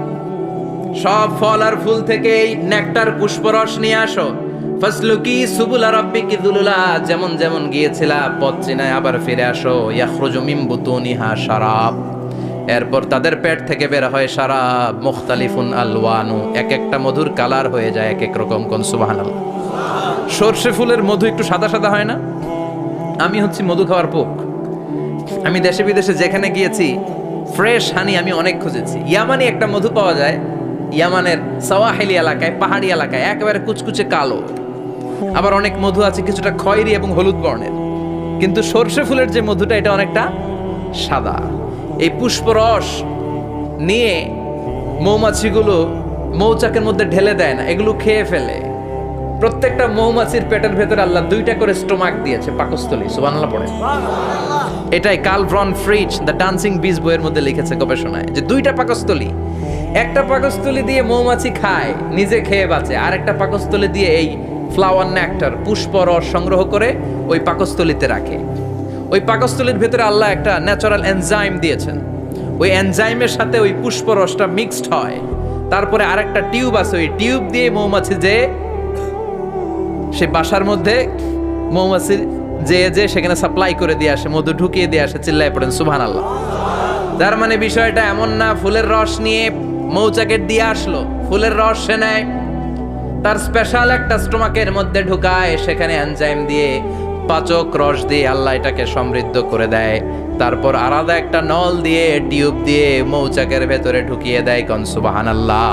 সব ফল আর ফুল থেকে নেকটার পুষ্পরস নিয়ে আসো। ফাসলুকি সুবুলা রাব্বিকি যুলুলা, যেমন যেমন গিয়েছিলা পথ চিনায় আবার ফিরে আসো। ইয়াখরুজু মিন বুতুনিহা শারাব, এরপর তাদের পেট থেকে বের হয় শারাব। মুখতালিফুন আলওয়ানু, এক একটা মধুর কালার হয়ে যায় এক এক রকম। কোন সুবহানাল্লাহ। সরষে ফুলের মধু একটু সাদা সাদা হয় না? আমি হচ্ছি মধু খাওয়ার পোক। আমি দেশে বিদেশে যেখানে গিয়েছি ফ্রেশ হানি আমি অনেক খুঁজেছি। ইয়ামানি একটা মধু পাওয়া যায়, ইয়ামানের সাওয়াহিলি এলাকায়, পাহাড়ি এলাকায়, একেবারে কুচকুচে কালো। আবার অনেক মধু আছে কিছুটা খয়েরি এবং হলুদ বর্ণের। কিন্তু সরষে ফুলের যে মধুটা, এটা অনেকটা সাদা। এই পুষ্পরস নিয়ে মৌমাছিগুলো মৌচাকের মধ্যে ঢেলে দেয় না, এগুলো খেয়ে ফেলে। প্রত্যেকটা মৌমাছির পেটের ভেতরে আল্লাহ 2টা করে স্টোমাক দিয়েছে, পাকস্থলী। সুবহানাল্লাহ পড়ে। এটাই Karl von Frisch the dancing bees বইয়ের মধ্যে লিখেছে গবেষণায়, যে 2টা পাকস্থলী। একটা পাকস্থলী দিয়ে মৌমাছি খায়, নিজে খেয়ে বাঁচে। আর একটা পাকস্থলী দিয়ে এই ফ্লাওয়ার নেক্টার, পুষ্প রস সংগ্রহ করে ওই পাকস্থলীতে রাখে। ওই পাকস্থলীর ভেতরে আল্লাহ একটা ন্যাচারাল এনজাইম দিয়েছেন। ওই এনজাইমের সাথে ওই পুষ্প রসটা মিক্সড হয়। তারপরে আরেকটা টিউব আছে, ওই টিউব দিয়ে মৌমাছি যে সে বাসার মধ্যে মৌমাছি যে সেখানে সাপ্লাই করে দিয়ে আসে, মধু ঢুকিয়ে দিয়ে আসে। চিল্লায় পড়েন সুবহানাল্লাহ। তার মানে বিষয়টা এমন না ফুলের রস নিয়ে মৌচাকের দিয়ে আসলো, ফুলের রস সে নেয়, তার স্পেশাল একটা স্টোমাকের মধ্যে ঢুকায়, সেখানে এনজাইম দিয়ে, পাচক রস দিয়ে আল্লাহ এটাকে সমৃদ্ধ করে দেয়। তারপর আলাদা একটা নল দিয়ে, টিউব দিয়ে মৌচাকের ভেতরে ঢুকিয়ে দেয়। কোন সুবহানাল্লাহ।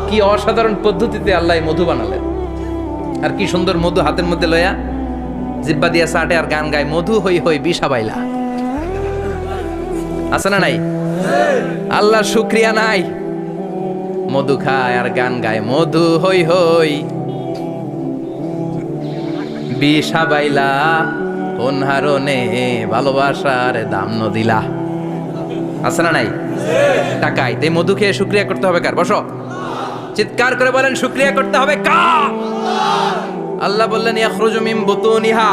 কি অসাধারণ পদ্ধতিতে আল্লাহ মধু বানালেন। আর কি সুন্দর মধু হাতের মধ্যে লয়া জিব্বা দিয়া চাটে আর গান গায়, মধু হই হই বিষা বাইলা। আছে না নাই? আল্লাহ শুকরিয়া নাই? মধু খায় আর গান গায়, মধু হই হই বিষা বাইলা, কোন হারনে ভালোবাসার দাম নদিলা। আছে না নাই? টাকাই তাই মধু খেয়ে শুকরিয়া করতে হবে কার? বসো, চিৎকার করে বলেন শুকরিয়া করতে হবে কার? আল্লাহ বললেন ইয়াখরুজু মিন বুতুনিহা,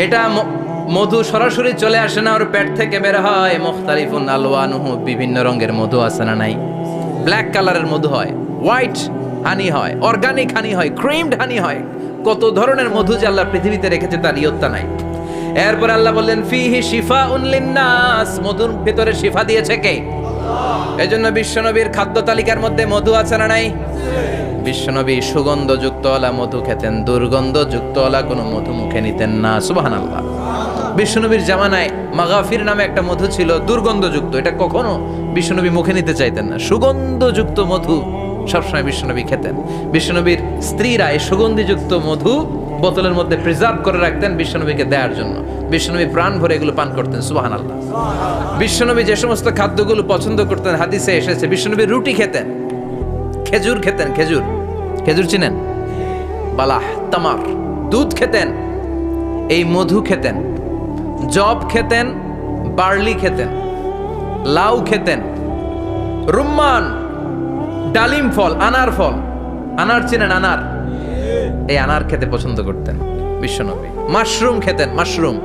এটা মধু সরাসরি চলে আসে না, ওর পেট থেকে বের হয়। মুখতালিফুন আলওয়ানুহু, বিভিন্ন রঙের মধু আছে না নাই? ব্ল্যাক কালারের মধু হয়, হোয়াইট হানি হয়, অর্গানিক হানি হয়, ক্রিমড হানি হয়। কত ধরনের মধু যে আল্লাহ পৃথিবীতে রেখেছে তার ইয়ত্তা নাই। এরপর আল্লাহ বললেন ফিহি শিফাউন লিন্নাস, মধুর ভিতরে শিফা দিয়েছে কে? এজন্য বিশ্বনবীর খাদ্য তালিকার মধ্যে মধু আছে না নাই? বিশ্বনবী সুগন্ধযুক্তওয়ালা মধু খেতেন, দুর্গন্ধযুক্তওয়ালা কোনো মধু মুখে নিতেন না। সুবহানাল্লাহ। বিশ্বনবীর জামানায় মাগাফির নামে একটা মধু ছিল, দুর্গন্ধযুক্ত, এটা কখনো বিশ্বনবী মুখে নিতে চাইতেন না। সুগন্ধযুক্ত মধু সবসময় বিশ্বনবী খেতেন। বিশ্বনবীর স্ত্রীরা এই সুগন্ধিযুক্ত মধু বোতলের মধ্যে প্রিজার্ভ করে রাখতেন বিশ্বনবীকে দেওয়ার জন্য। বিশ্বনবী প্রাণ ভরে এগুলো পান করতেন। সুবহানাল্লাহ। বিশ্বনবী যে সমস্ত খাদ্যগুলো পছন্দ করতেন হাদিসে এসেছে, বিশ্বনবী রুটি খেতেন, খেজুর খেতেন, খেজুর, খেজুর চিনেন? বালাহ, তামার, দুধ খেতেন, এই মধু খেতেন, জব খেতেন, বার্লি খেতেন, লাউ খেতেন, রুম্মান, ডালিম ফল, আনার ফল, আনার চিনেন? আনার, এই আনার খেতে পছন্দ করতেন বিশ্বনবী। মাশরুম খেতেন, মাশরুম,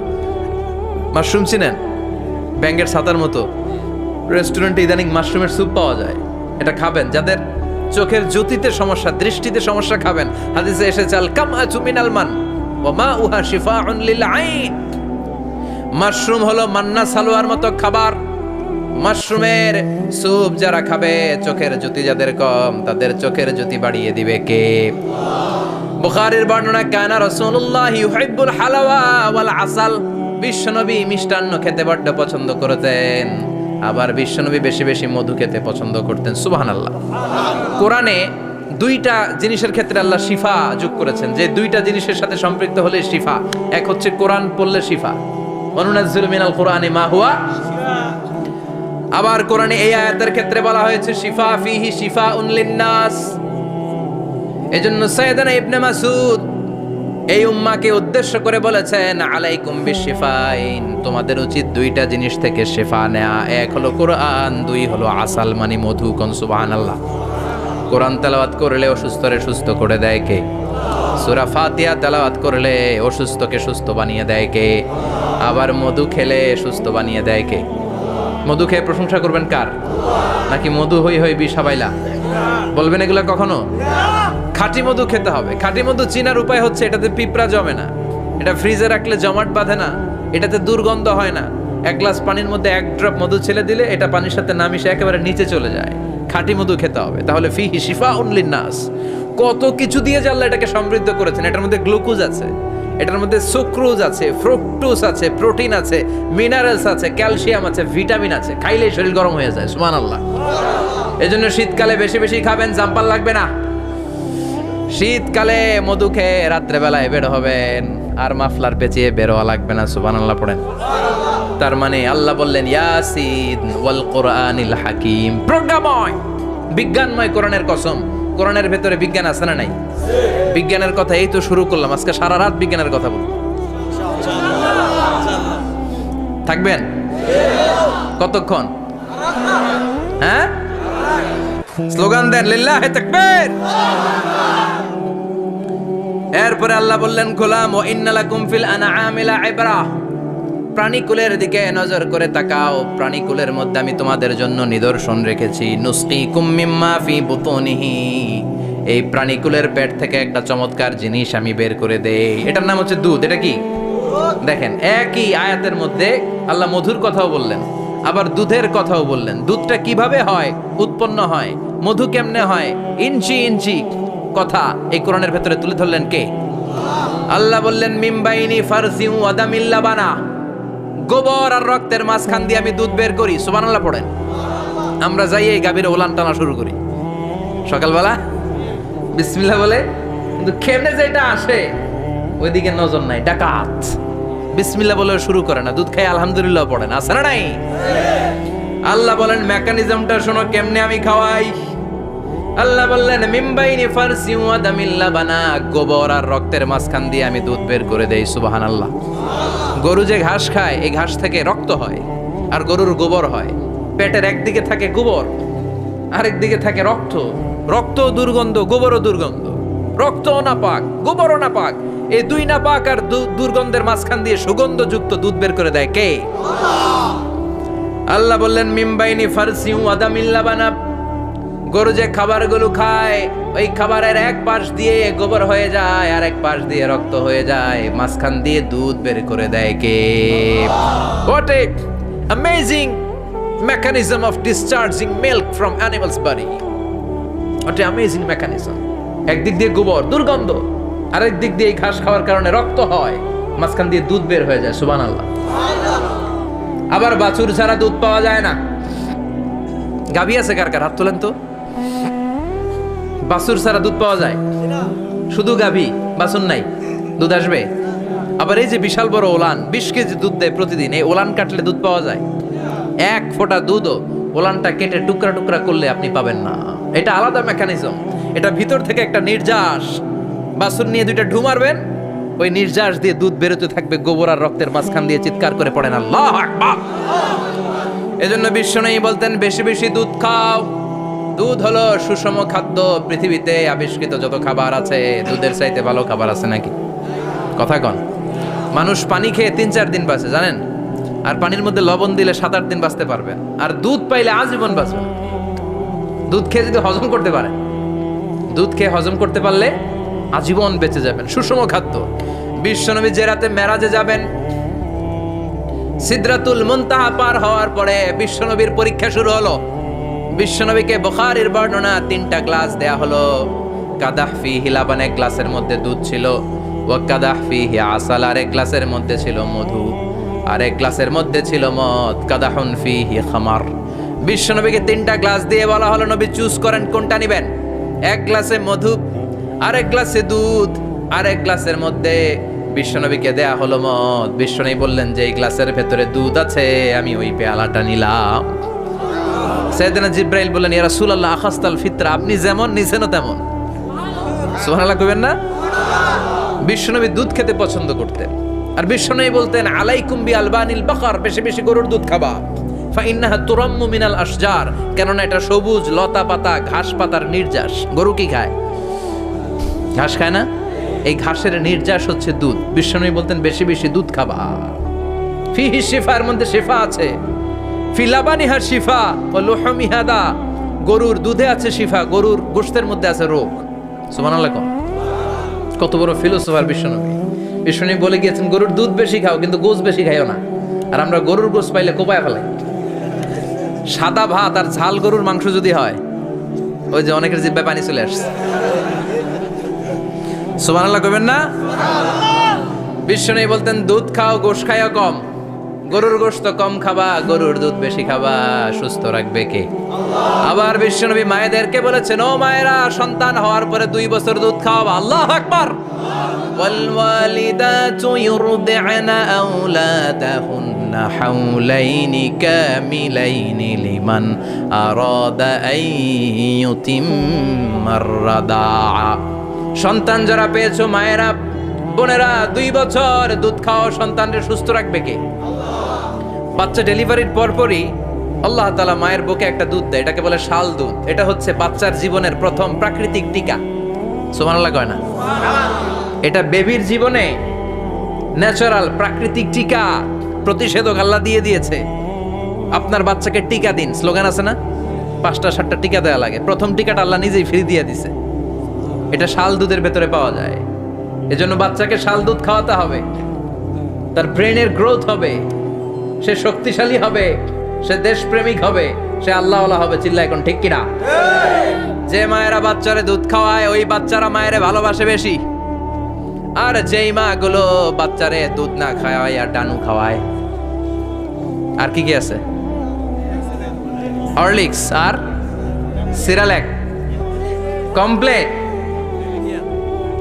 মাশরুম চিনেন? ব্যাঙের ছাতার মতো। রেস্টুরেন্টে ইদানিং মাশরুমের স্যুপ পাওয়া যায়, এটা খাবেন। যাদের চোখের জ্যোতিতে সমস্যা, দৃষ্টিতে সমস্যা, খাবেন। হাদিসে এসেছে আল কামআতু মিনাল মান ওয়া মাউহা শিফাউন লিল আইন। মাশরুম হলো মান্না সালোয়ার মতো খাবার। মাশরুমের স্যুপ যারা খাবে, চোখের জ্যোতি যাদের কম, তাদের চোখের জ্যোতি বাড়িয়ে দিবে কে? বুখারীর বর্ণনা, কানা রাসূলুল্লাহ ইউহিব্বুল হালাওয়া ওয়াল আসাল। বিশ্বনবী মিষ্টান্ন খেতে বড্ড পছন্দ করতেন, আবার বিশ্বনবী বেশি বেশি মধু খেতে পছন্দ করতেন। সুবহানাল্লাহ। কোরআনে দুইটা জিনিসের ক্ষেত্রে আল্লাহ শিফা যোগ করেছেন, যে দুইটা জিনিসের সাথে সম্পৃক্ত হলে শিফা। এক হচ্ছে কোরআন পড়লে শিফা, ওয়ানুনাজ্জিলু মিনাল কুরআনি মা হুয়া শিফা। আবার কোরআনে এই আয়াতের ক্ষেত্রে বলা হয়েছে শিফা ফিহি শিফাউন লিন্নাস। এজন্য সাইয়েদানা ইবনে মাসউদ এই উম্মাকে উদ্দেশ্য করে বলেছেন, আলাইকুম বিশিফাইন, তোমাদের উচিত দুইটা জিনিস থেকে শিফা নেয়া। এক হলো কোরআন, দুই হলো আসাল মানে মধু। কোন সুবহানাল্লাহ। কোরআন তেলাওয়াত করলে অসুস্থরে সুস্থ করে দেয় কে? সূরা ফাতিহা তেলাওয়াত করলে অসুস্থকে সুস্থ বানিয়ে দেয় কে? আবার মধু খেলে সুস্থ বানিয়ে দেয় কে? মধু খেয়ে প্রশংসা করবেন কার? নাকি মধু হই হই বিষাবাইলা বলবেন এগুলা কখনো? খাঁটি মধু খেতে হবে। খাঁটি মধু চিনার উপায় হচ্ছে এটাতে পিঁপড়া জমে না, এটা ফ্রিজে রাখলে জমাট বাঁধে না, এটাতে দুর্গন্ধ হয় না। এক গ্লাস পানির মধ্যে এক ড্রপ মধু ছেলে দিলে এটা পানির সাথে না মিশে একেবারে নিচে চলে যায়। খাঁটি মধু খেতে হবে। তাহলে ফিহি শিফাউন লিন্নাস। কত কিছু দিয়ে যে আল্লাহ এটাকে সমৃদ্ধ করেছেন। এটার মধ্যে গ্লুকোজ আছে, এটার মধ্যে সুক্রোজ আছে, ফ্রুকটোজ আছে, প্রোটিন আছে, মিনারেলস আছে, ক্যালসিয়াম আছে, ভিটামিন আছে। খাইলেই শরীর গরম হয়ে যায়। সুবহানাল্লাহ। এজন্য শীতকালে বেশি বেশি খাবেন, জাম্পার লাগবে না। শীতকালে মধু খেয়ে রাত্রে বেলায় বের হবেন, আর মাফলার পেঁচিয়ে বের হওয়া লাগবে না। সুবহানাল্লাহ পড়েন। তার মানে আল্লাহ বললেন ইয়াসিন ওয়াল কোরআনিল হাকিম, প্রজ্ঞাময়, বিজ্ঞানময় কোরআনের কসম। কোরআনের ভেতরে বিজ্ঞান আছে না নাই? বিজ্ঞানের কথা এই তো শুরু করলাম, আজকে সারা রাত বিজ্ঞানের কথা বলবো। থাকবেন কতক্ষণ? হ্যাঁ, স্লোগান দেন লিল্লাহি তাকবীর। এরপরে আল্লাহ বললেন গোলাম, ওয়া ইন্না লাকুম ফিল আনআমি লাইবরা, প্রাণীকুলের দিকে নজর করে তাকাও। প্রাণীকুলের মধ্যে আমি তোমাদের জন্য নিদর্শন রেখেছি। নুসকিকুম মিম্মা ফি বুতুনিহি, এই প্রাণীকুলের পেট থেকে একটা চমৎকার জিনিস আমি বের করে দেই, এটার নাম হচ্ছে দুধ। এটা কি? দেখেন, একই আয়াতের মধ্যে আল্লাহ মধুর কথাও বললেন, আবার দুধের কথাও বললেন। দুধটা কিভাবে হয়, উৎপন্ন হয়, মধু কেমনে হয়, ইঞ্চি ইঞ্চি কথা এই কোরআনের ভেতরে তুলে ধরলেন কে? আল্লাহ বললেন মিমবাইনি ফারসি ওয়া দামিল লাবানা, গোবর আর রক্তের মাঝখান দিয়ে আমি দুধ বের করি। সুবহানাল্লাহ পড়েন। আমরা যাই এই গাভীর ওলান টানা শুরু করি সকালবেলা বিসমিল্লাহ বলে, কিন্তু কেমনে যেটা আসে ওইদিকে নজর নাই। ডাকাত বিসমিল্লাহ বলে শুরু করে না, দুধ খাই আলহামদুলিল্লাহ পড়েন। আছে না নাই? আল্লাহ বলেন মেকানিজমটা শোনো কেমনে আমি খাওয়াই। আল্লাহ বললেন মিমবাইনি ফারসি ওয়া দামিল লাবানা, গোবর আর রক্তের মাঝখান দিয়ে আমি দুধ বের করে দেই। সুবহানাল্লাহ। গরু যে ঘাস খায়, এই ঘাস থেকে রক্ত হয় আর গরুর গোবর হয়। পেটের একদিকে থাকে গোবর, আরেক দিকে থাকে রক্ত। রক্ত দুর্গন্ধ, গোবরও দুর্গন্ধ। রক্তও না পাক, গোবরও না পাক, এই দুই নাপাক আর দুর্গন্ধের মাঝখান দিয়ে সুগন্ধযুক্ত দুধ বের করে দেয় কে? আল্লাহ বললেন মিমবাইনি ফারসিউ আদামিল লাবানা, গরু যে খাবারগুলো খায় ওই খাবারের এক পাশ দিয়ে গোবর হয়ে যায় আর এক পাশ দিয়ে রক্ত হয়ে যায়, মাঝখান দিয়ে দুধ বের করে দেয় কে? What a amazing mechanism of discharging milk from animals body. What a amazing mechanism. একদিক দিয়ে গোবর দুর্গন্ধ, আরেক দিক দিয়ে ঘাস খাওয়ার কারণে রক্ত হয়, মাঝখান দিয়ে দুধ বের হয়ে যায়। সুবহানাল্লাহ। আবার বাছুর ছাড়া দুধ পাওয়া যায় না। গাভী আছে কার কার? হাত তোলেন তো। বাছুর ছাড়া দুধ পাওয়া যায়? শুধু গাভী, বাছুর নাই, দুধ আসবে? আবার এই যে বিশাল বড় ওলান 20 কেজি দুধ দেয় প্রতিদিন, এই ওলান কাটলে দুধ পাওয়া যায়? এক ফোঁটা দুধও ওলানটা কেটে টুকরা টুকরা করলে আপনি পাবেন না। এটা আলাদা মেকানিজম। এটা ভিতর থেকে একটা নির্যাস, বাছুর নিয়ে দুইটা ঢু মারবেন, ওই নির্যাস দিয়ে দুধ বেরোতে থাকবে, গোবর আর রক্তের মাঝখান দিয়ে চিৎকার করে পড়েন আল্লাহু আকবার। এজন্য বিশ্বনবী বলতেন বেশি বেশি দুধ খাও। দুধ হলো সুষম খাদ্য। পৃথিবীতে আবিষ্কৃত যত খাবার আছে দুধের চাইতে ভালো খাবার আছে নাকি? কথা কন। মানুষ পানি খেয়ে 3-4 দিন বাঁচে জানেন, আর পানির মধ্যে লবণ দিলে 7-8 দিন বাঁচতে পারবেন, আর দুধ পাইলে আজীবন বাঁচবেন। দুধ খেয়ে যদি হজম করতে পারে, দুধ খেয়ে হজম করতে পারলে আজীবন বেঁচে যাবেন। সুষম খাদ্য। বিশ্বনবী যে রাতে মেরাজে যাবেন, সিদরাতুল মুনতাহা পার হওয়ার পরে বিশ্বনবীর পরীক্ষা শুরু হলো। বিশ্বনবীকে বুখারীর বর্ণনা 3টা গ্লাস দেয়া হলো। কাদাহ ফিহি লাবান, এক গ্লাসের মধ্যে দুধ ছিল, ওয়া কাদাহ ফিহি আসাল, আর এক গ্লাসের মধ্যে ছিল মধু, আর এক গ্লাসের মধ্যে ছিল মদ। কাদাহুন ফিহি খামার। বিশ্বনবীকে 3টা গ্লাস দিয়ে বলা হলো নবী চুজ করেন কোনটা নেবেন। এক গ্লাসে মধু, আরেক গ্লাসে দুধ, আরেক গ্লাসের মধ্যে বিশ্বনবীকে দেয়া হলো মদ। বিশ্বনবী বললেন যে এই গ্লাসের ভেতরে দুধ আছে, আমি ওই পেয়ালাটা নিলাম। সাইয়েদনা জিব্রাইল বললেন ইয়া রাসূলুল্লাহ আখাস্তাল ফিতরা, আপনি যেমন নিছেনও তেমন। সুবহানাল্লাহ কইবেন না? বিশ্বনবী দুধ খেতে পছন্দ করতেন, আর বিশ্বনবী বলতেন আলাইকুম বি আলবানিল বাকার, বেশি বেশি গরুর দুধ খাবা। ফাইন্নাহা তুরাম্মু মিনাল আশজার, কেননা এটা সবুজ লতা পাতা ঘাস পাতার নির্যাস। গরু কি খায়? ঘাস খায় না? এই ঘাসের নির্যাস হচ্ছে দুধ। বিশ্বনবী বলতেন বেশি বেশি দুধ খাবা। ফিহি শিফা, এর মধ্যে শিফা আছে। ফি লাবানিহা শিফা ওয়া লুহুমিহা দা, গরুর দুধে আছে শিফা, গরুর গোশতের মধ্যে আছে রোগ। সুবহানাল্লাহ। কত বড় ফিলোসোফার বিশ্বনবী। বিশ্বনবী বলে গিয়েছেন গরুর দুধ বেশি খাও, কিন্তু গোশ বেশি খাইও না। আর আমরা গরুর গোশ পাইলে কোপায় ফেলাই। সাদা ভাত আর ঝাল গরুর মাংস যদি হয়, ওই যে অনেকের জিহ্বায় পানি চলে আসছে। সুবহানাল্লাহ কইবেন না? বিশ্বনবী বলতেন দুধ খাও, গোশ খাইও কম। গরুর গোশত কম খাবা, গরুর দুধ বেশি খাবা। সুস্থ রাখবে কে? আবার বিশ্বনবী মায়েদেরকে বলেছেন ও মায়েরা, সন্তান হওয়ার পরে 2 বছর দুধ খাওয়াবা। আল্লাহু আকবার। ওয়াল ওয়ালিদাতু ইউরদি'না আওলাদাহুন্না হাওলাইনি কামিলাইনি লিমান আরাদা আন ইউতিম্মার রাদাআ। সন্তান যারা পেয়েছো মায়েরা, বোনেরা, 2 বছর দুধ খাও। সন্তানকে সুস্থ রাখবে কে? বাচ্চা ডেলিভারির পরপরই আল্লাহ তাআলা মায়ের বুকে একটা দুধ দেয়, এটাকে বলে শাল দুধ। এটা হচ্ছে বাচ্চার জীবনের প্রথম প্রাকৃতিক টিকা। সুবহানাল্লাহ কয় না? এটা বেবির জীবনে ন্যাচারাল প্রাকৃতিক টিকা, প্রতিষেধক আল্লাহ দিয়ে দিয়েছে। আপনার বাচ্চাকে টিকা দিন, স্লোগান আছে না? 5টা-7টা টিকা দেওয়া লাগে। প্রথম টিকাটা আল্লাহ নিজেই ফ্রি দিয়ে দিছে। এটা শাল দুধের ভেতরে পাওয়া যায়। এজন্য বাচ্চাকে শাল দুধ খাওয়াতে হবে। তার ব্রেনের গ্রোথ হবে, সে শক্তিশালী হবে, সে দেশপ্রেমিক হবে, সে আল্লাহওয়ালা হবে। চিল্লা এখন ঠিক কিনা? যে মায়েরা বাচ্চারে দুধ খাওয়ায় ওই বাচ্চারা মায়েরে ভালোবাসে বেশি। আর যেই মা গুলো বাচ্চারে দুধ না খাওয়ায় আর ডানু খাওয়ায়, আর কি কি আছে? হরলিক্স আর সিরালেক, কমপ্লেট।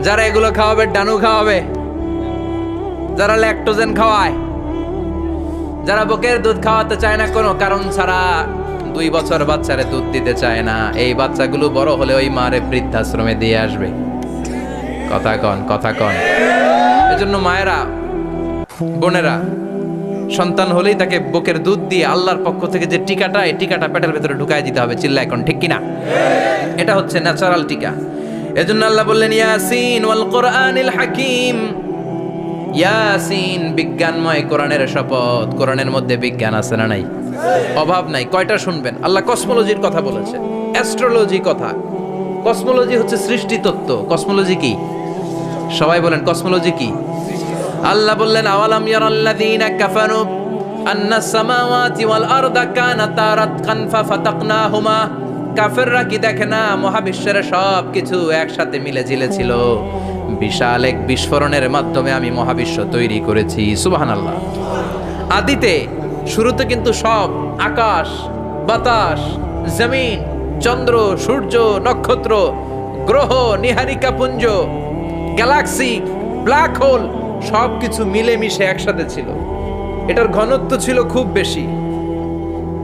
যারা এগুলো খাওয়াবে, ডানু খাওয়াবে, যারা ল্যাকটোজেন খাওয়ায়, যারা বুকের দুধ খাওয়াতে চায় না কোনো কারণ ছাড়া, 2 বছর বাচ্চারে দুধ দিতে চায় না, এই বাচ্চাগুলো বড় হলে ওই মারে বৃদ্ধাশ্রমে দিয়ে আসবে। কথা কন, কথা কন। এজন্য মায়েরা, বোনেরা, সন্তান হলেই তাকে বুকের দুধ দিয়ে আল্লাহর পক্ষ থেকে যে টিকাটা, এই টিকাটা পেটের ভেতরে ঢুকায় দিতে হবে। চিল্লা এখন ঠিক কিনা? এটা হচ্ছে ন্যাচারাল টিকা। এজন্য আল্লাহ বললেন ইয়াসিন ওয়াল কোরআনিল হাকিম। ইয়াসিন, বিজ্ঞানময় কোরআনের শপথ। কোরআনের মধ্যে বিজ্ঞান আছে না নাই? অভাব নাই। কয়টা শুনবেন? আল্লাহ কসমোলজির কথা বলেছে, অ্যাস্ট্রোলজি কথা। কসমোলজি হচ্ছে সৃষ্টি তত্ত্ব। কসমোলজি কি? সবাই বলেন কসমোলজি কি? আল্লাহ বললেন আওয়ালাম ইয়ারাল্লাযীনা কাফারু আন্নাস সামাওয়াতি ওয়াল আরদা কানাতা রাতকান ফাফাতাকনাহুমা। কাফেররা কি দেখে না মহাবিশ্বের সব কিছু একসাথে মিলে ঝিলে ছিল, বিশাল এক বিস্ফোরণের মাধ্যমে আমি মহাবিশ্ব তৈরি করেছি। সুবহানাল্লাহ। আদিতে শুরুতে কিন্তু সব আকাশ, বাতাস, জমিন, চন্দ্র, সূর্য, নক্ষত্র, গ্রহ, নীহারিকা পুঞ্জ, গ্যালাক্সি, ব্ল্যাক হোল সবকিছু মিলেমিশে একসাথে ছিল। এটার ঘনত্ব ছিল খুব বেশি।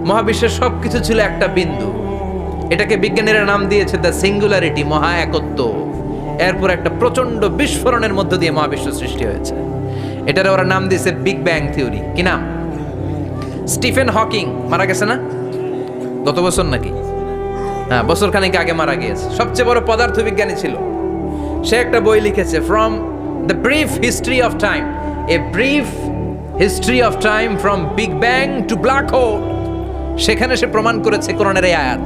মহাবিশ্বের সবকিছু ছিল একটা বিন্দু। এটাকে বিজ্ঞানীরা নাম দিয়েছে দ্য সিঙ্গুলারিটি, মহা একত্ব। এরপর একটা প্রচন্ড বিস্ফোরণের মধ্য দিয়ে মহাবিশ্ব সৃষ্টি হয়েছে। এটার ওরা নাম দিয়েছে বিগ ব্যাং থিওরি। কি নাম? স্টিফেন হকিং মারা গেছে না গত বছর নাকি? হ্যাঁ, বছর খানিক আগে মারা গিয়েছে। সবচেয়ে বড় পদার্থবিজ্ঞানী ছিল। সে একটা বই লিখেছে, from the brief history of time, a brief history of time from big bang two black hole. সেখানে সে প্রমাণ করেছে কোরআনের এই আয়াত,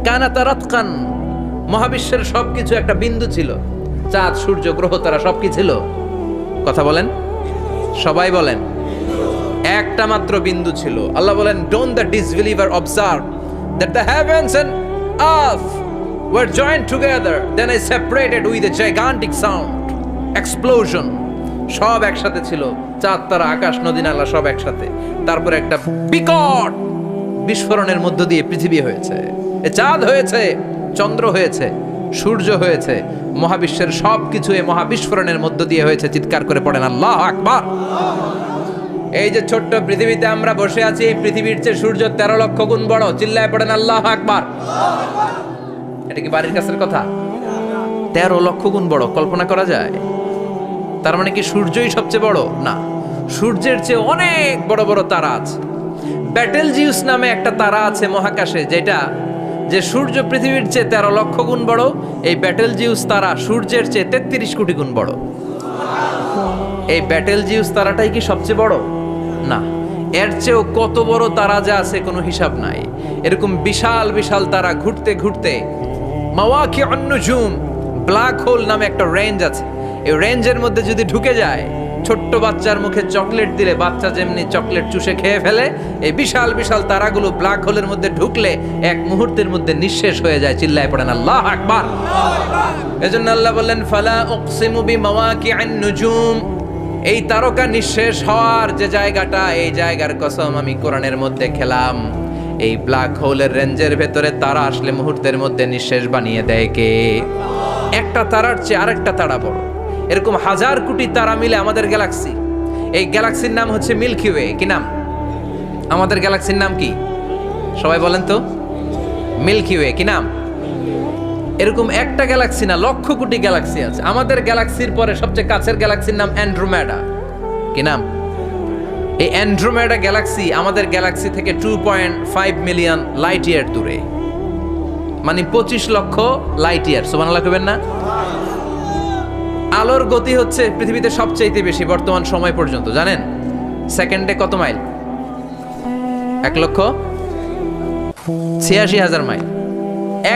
কানাতা রাতকান, মহাবিশ্বের সবকিছু একটা বিন্দু ছিল। চাঁদ, সূর্য, গ্রহ, তারা সব কি ছিল? কথা বলেন, সবাই বলেন। একটা মাত্র বিন্দু ছিল। আল্লাহ বলেন, don't the disbeliever observe that the heavens and earth were joined together, then I separated with a gigantic sound, explosion. সব একসাথে ছিল। চাঁদ, তারা, আকাশ, নদী, নালা সব একসাথে। তারপর একটা বিকট বিস্ফোরণের মধ্য দিয়ে পৃথিবী হয়েছে, চাঁদ হয়েছে, চন্দ্র হয়েছে, সূর্য হয়েছে। মহাবিশ্বের সবকিছু এই মহাবিস্ফোরণের মধ্য দিয়ে হয়েছে। চিৎকার করে পড়েন আল্লাহু আকবার। এই যে ছোট্ট পৃথিবীতে আমরা বসে আছি, এই পৃথিবীর চেয়ে সূর্য 13 লক্ষ গুণ বড়। চিল্লায় পড়েন আল্লাহু আকবার। এটা কি বাড়ির কাছের কথা? 13 লক্ষ গুণ বড়, কল্পনা করা যায়? তার মানে কি সূর্যই সবচেয়ে বড়? না, সূর্যের চেয়ে অনেক বড় বড় তারা আছে। ব্যাটেলজিউস নামে একটা তারা আছে মহাকাশে, যেটা যে সূর্য পৃথিবীর চেয়ে 13 লক্ষ গুণ বড়। এই ব্যাটেলজিউস তারা সূর্যের চেয়ে 33 কোটি গুণ বড়। এই ব্যাটেলজিউস তারাটাই কি সবচেয়ে বড়? না, এর চেয়েও কত বড় তারা যা আছে কোনো হিসাব নাই। এরকম বিশাল বিশাল তারা ঘুরতে ঘুরতে মাওয়াকিউন নুজুম, ব্ল্যাক হোল নামে একটা রেঞ্জ আছে। এই রেঞ্জের মধ্যে যদি ঢুকে যায়, ছোট্ট বাচ্চার মুখে চকলেট দিলে বাচ্চা যেমনি চকলেট চুষে খেয়ে ফেলে, এই বিশাল বিশাল তারাগুলো ব্ল্যাক হোলের মধ্যে ঢুকলে এক মুহূর্তের মধ্যে নিঃশেষ হয়ে যায়। চিল্লায় পড়েন আল্লাহু আকবার। এজন্য আল্লাহ বললেন, ফালা উকসিমু বিমাওয়াকিউন নুজুম, এই তারকা নিঃশেষ হওয়ার যে জায়গাটা, এই জায়গার কসম আমি কোরআনের মধ্যে খেলাম। এই ব্ল্যাক হোলের রেঞ্জের ভেতরে তারা আসলে মুহূর্তের মধ্যে নিঃশেষ বানিয়ে দেয় কে? একটা তারার চেয়ে আরেকটা তারা বড়। এরকম হাজার কোটি তারা মিলে আমাদের গ্যালাক্সি। এই গ্যালাক্সির নাম হচ্ছে মিল্কি ওয়ে। কি নাম? আমাদের গ্যালাক্সির নাম কি? সবাই বলেন তো। Milky way. কি নাম? এরকম একটা গ্যালাক্সি না, লক্ষ কোটি গ্যালাক্সি আছে। আমাদের গ্যালাক্সির পরে সবচেয়ে কাছের গ্যালাক্সির নাম অ্যান্ড্রোমেডা। কি নাম? এই অ্যান্ড্রোমেডা গ্যালাক্সি আমাদের গ্যালাক্সি থেকে 2.5 মিলিয়ন লাইট ইয়ার দূরে, মানে 25 লক্ষ লাইট ইয়ার। সুবহানাল্লাহ কইবেন না? আলোর গতি হচ্ছে পৃথিবীতে সবচেয়ে বেশি বর্তমান সময় পর্যন্ত, জানেন? সেকেন্ডে কত মাইল? 1,86,000 মাইল।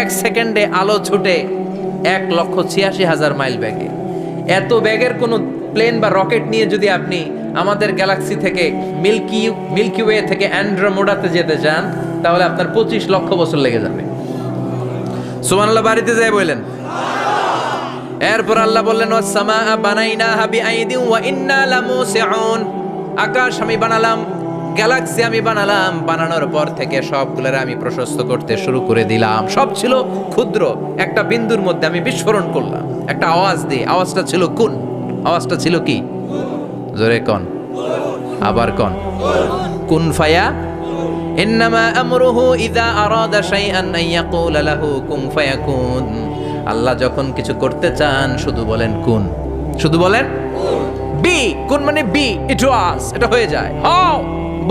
এক সেকেন্ডে আলো ছুটে 1,86,000 মাইল বেগে। এত বেগের কোনো প্লেন বা রকেট নিয়ে যদি আপনি আমাদের গ্যালাক্সি থেকে মিল্কি ওয়ে থেকে অ্যান্ড্রোমেডাতে যেতে চান, তাহলে আপনার 25 লক্ষ বছর লেগে যাবে। সুবহানাল্লাহ বাড়িতে যাই বললেন। এরপর আল্লাহ বললেন, ওয়াস সামাআ বানাইনাহা বিআইদিন ওয়া ইন্না লামুসিউন, আকাশ আমি বানালাম, গ্যালাক্সি আমি বানালাম। বানানোর পর থেকে সবগুলোর আমি প্রশস্ত করতে শুরু করে দিলাম। সব ছিল ক্ষুদ্র, একটা বিন্দুর মধ্যে আমি বিস্ফোরণ করলাম একটা আওয়াজ দিয়ে। আওয়াজটা ছিল কুন। আওয়াজটা ছিল কি? জোরে কন, আবার কন। কুন ফায়া ইন্নামা আমরুহু ইযা আরাদা শাইআন আন ইয়াকুলা লাহু কুন ফায়াকুন। আল্লাহ যখন কিছু করতে চান শুধু বলেন কুন, শুধু বলেন বি। কুন মানে বি, ইট ওয়াজ, এটা হয়ে যায়। হাও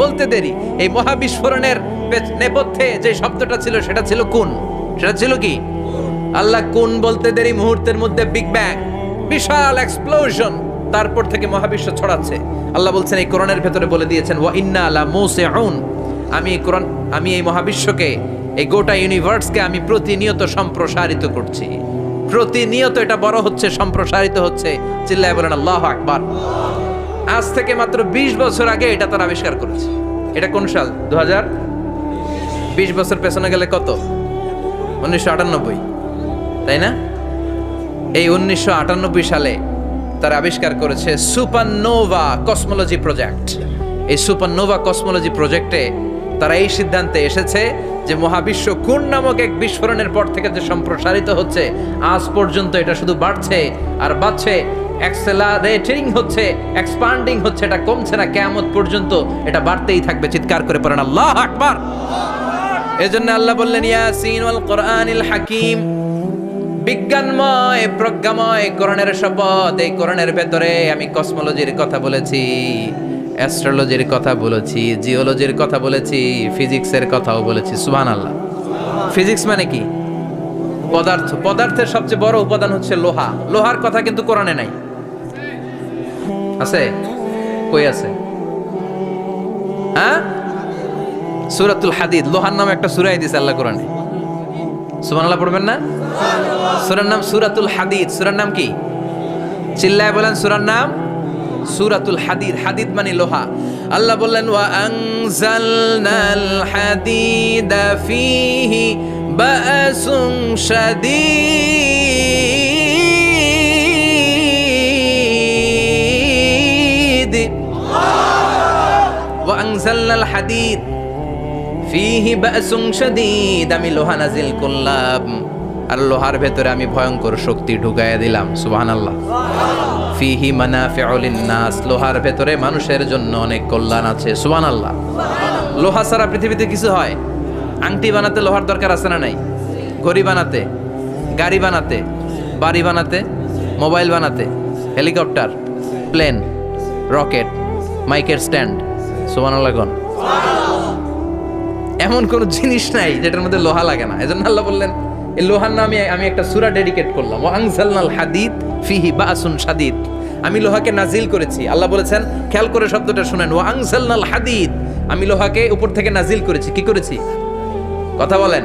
বলতে দেরি। এই মহাবিস্ফোরণের নেপথ্যে যে শব্দটা ছিল সেটা ছিল কুন। সেটা ছিল কি? আল্লাহ কোন বলতে দেরি মুহূর্তের মধ্যে বিগ ব্যাং, বিশাল এক্সপ্লোশন, তারপর থেকে মহাবিশ্ব ছড়াচ্ছে। আল্লাহ বলছেন এই কোরআনের ভেতরে বলে দিয়েছেন ওয়া ইন্না লা মুসিউন, আমি এই মহাবিশ্বকে, এই গোটা ইউনিভার্সকে আমি প্রতিনিয়ত সম্প্রসারিত করছি। প্রতিনিয়ত এটা বড় হচ্ছে, সম্প্রসারিত হচ্ছে। চিল্লায় বলেন আল্লাহু আকবার। আজ থেকে মাত্র 20 বছর আগে এটা তারা আবিষ্কার করেছে। এটা কোন সাল? 2020 বছর পেছনে গেলে কত? 1998, তাই না? এই 1998 সালে তারা আবিষ্কার করেছে সুপারনোভা কসমোলজি প্রজেক্ট। এই সুপারনোভা কসমোলজি প্রজেক্টে তারা এই সিদ্ধান্তে এসেছে যে মহাবিশ্ব কোন নামক এক বিস্ফোরণের পর থেকে যে সম্প্রসারিত হচ্ছে, আজ পর্যন্ত এটা শুধু বাড়ছে আর বাড়ছে, অ্যাক্সেলারেটিং হচ্ছে, এক্সপান্ডিং হচ্ছে, এটা কমছে না। কিয়ামত পর্যন্ত এটা বাড়তেই থাকবে। চিৎকার করে পড়েন আল্লাহু আকবার। এজন্য আল্লাহ বললেন ইয়াসিন ওয়াল কোরআনিল হাকিম, বিজ্ঞানময় প্রজ্ঞাময় কোরআনের শপথ। এই কোরআনের ভেতরে আমি কসমোলজির কথা বলেছি, অ্যাস্ট্রোলজির কথা বলেছি, জিওলজির কথা বলেছি, ফিজিক্সের কথাও বলেছি। সুবহানাল্লাহ। ফিজিক্স মানে কি? পদার্থ। পদার্থের সবচেয়ে বড় উপাদান হচ্ছে লোহা। লোহার কথা কিন্তু কোরআনে নাই। আছে? কই আছে? হ্যাঁ, সূরাতুল হাদিদ, লোহার নামে একটা সূরা দিয়েছে আল্লাহ কোরআনে। সুবহানাল্লাহ পড়বেন না? সূরার নাম সূরাতুল হাদিদ। সূরার নাম কি? চিল্লায় বলেন সূরার নাম সূরাতুল হাদিদ। হাদিদ মানে লোহা। আল্লাহ বললেন ওয়া আনজালনাল হাদিদা ফীহি বা'সুন শাদীদ। ওয়া আনজালনাল হাদিদ ফীহি বা'সুন শাদীদ, আমি লোহা নাজিল করলাম আর লোহার ভেতরে আমি ভয়ঙ্কর শক্তি ঢুকাইয়া দিলাম। সুবহানাল্লাহ। ফীহি মানাফিউ লিন-নাস, লোহার ভেতরে মানুষের জন্য অনেক কল্যাণ আছে। সুবহানাল্লাহ। লোহা ছাড়া পৃথিবীতে কিছু হয়? আংটি বানাতে লোহার দরকার আছে না নাই? ঘড়ি বানাতে, গাড়ি বানাতে, বাড়ি বানাতে, মোবাইল বানাতে, হেলিকপ্টার, প্লেন, রকেট, মাইকের স্ট্যান্ড। সুবহানাল্লাহ কোন? এমন কোন জিনিস নাই যেটার মধ্যে লোহা লাগে না। এজন্য আল্লাহ বললেন এই লোহার নামে আমি একটা সূরা ডেডিকেট করলাম, ওয়া আনজালনাল হাদিদ ফীহি বা'সুন শাদীদ, আমি লোহাকে নাজিল করেছি। আল্লাহ বলেছেন, খেয়াল করে শব্দটা শুনেন, ওয়া আনজালনাল হাদিদ, আমি লোহাকে উপর থেকে নাজিল করেছি। কি করেছি? কথা বলেন।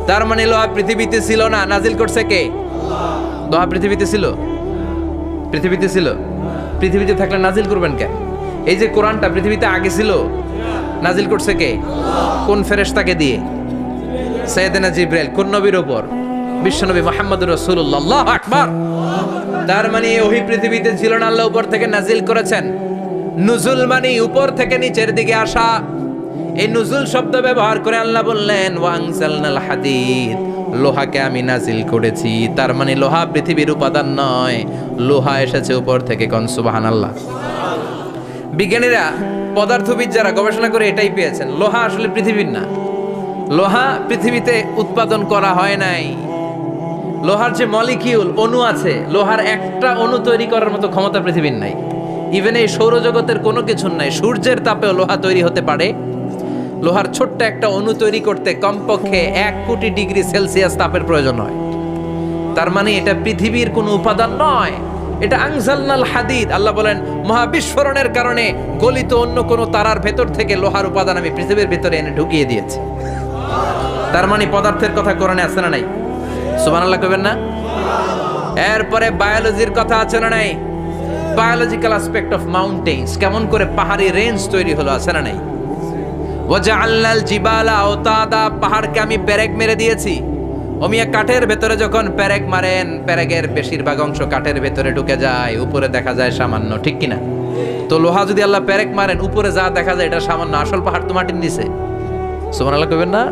তার মানে লোহা পৃথিবীতে ছিল না, নাজিল করছে কে? লোহা পৃথিবীতে ছিল? পৃথিবীতে ছিল। পৃথিবীতে থাকলে নাজিল করবেন কে? এই যে কোরআনটা পৃথিবীতে আগে ছিল, নাজিল করছে কে? কোন ফেরেশতাকে দিয়ে? সাইয়েদনা জিবরাইল। কোন নবীর উপর? বিশ্বনবী মুহাম্মদুর রাসূলুল্লাহ। আল্লাহু আকবার। তার মানে ওহি পৃথিবীতে ছিল না, আল্লাহ উপর থেকে নাজিল করেছেন। নুজুল মানে উপর থেকে নিচের দিকে আসা। এই নুজুল শব্দ ব্যবহার করে আল্লাহ বললেন ওয়া আনজালনাল হাদিদ, লোহাকে আমি নাজিল করেছি। তার মানে লোহা পৃথিবীর উপাদান নয়, লোহা এসেছে উপর থেকে। কোন সুবহানাল্লাহ। বিজ্ঞানীরা, পদার্থবিদ যারা গবেষণা করে এটাই পেয়েছেন, লোহা আসলে পৃথিবীর না। লোহা পৃথিবীতে উৎপাদন করা হয় নাই। লোহার যে মলিকিউল, অণু আছে, লোহার একটা অণু তৈরি করার মতো ক্ষমতা পৃথিবীর নাই। ইভেন এই সৌরজগতের কোনো কিছু নাই। সূর্যের তাপেও লোহা তৈরি হতে পারে। লোহার ছোট্ট একটা অণু তৈরি করতে কমপক্ষে 1 কোটি ডিগ্রি সেলসিয়াস তাপের প্রয়োজন হয়। তার মানে এটা পৃথিবীর কোনো উপাদান নয়, এটা আনজালনাল হাদিদ। আল্লাহ বলেন মহাবিস্ফোরণের কারণে গলিত অন্য কোনো তারার ভেতর থেকে লোহার উপাদান আমি পৃথিবীর ভিতরে এনে ঢুকিয়ে দিয়েছি। তার মানে পদার্থের কথা কোরআনে আছে না নাই? সুবহানাল্লাহ কইবেন না? এরপরে বায়োলজির কথা আছে না নাই? বায়োলজিক্যাল অ্যাসপেক্ট অফ মাউন্টেন্স, কেমন করে পাহাড়ি রেঞ্জ তৈরি হলো, আছে না নাই? ওয়াজআলনাল জিবালা আওতাদা, পাহাড়কে আমি পেরেক মেরে দিয়েছি। ওমিয়া কাঠের ভেতরে যখন পেরেক মারেন, পেরেকের বেশিরভাগ অংশ কাঠের ভেতরে ঢুকে যায়, উপরে দেখা যায় সামান্য, ঠিক কিনা? তো লোহা যদি আল্লাহ পেরেক মারেন, উপরে যা দেখা যায় এটা সামান্য, আসল পাহাড় তো মাটির নিচে। সুবহানাল্লাহ কইবেন না?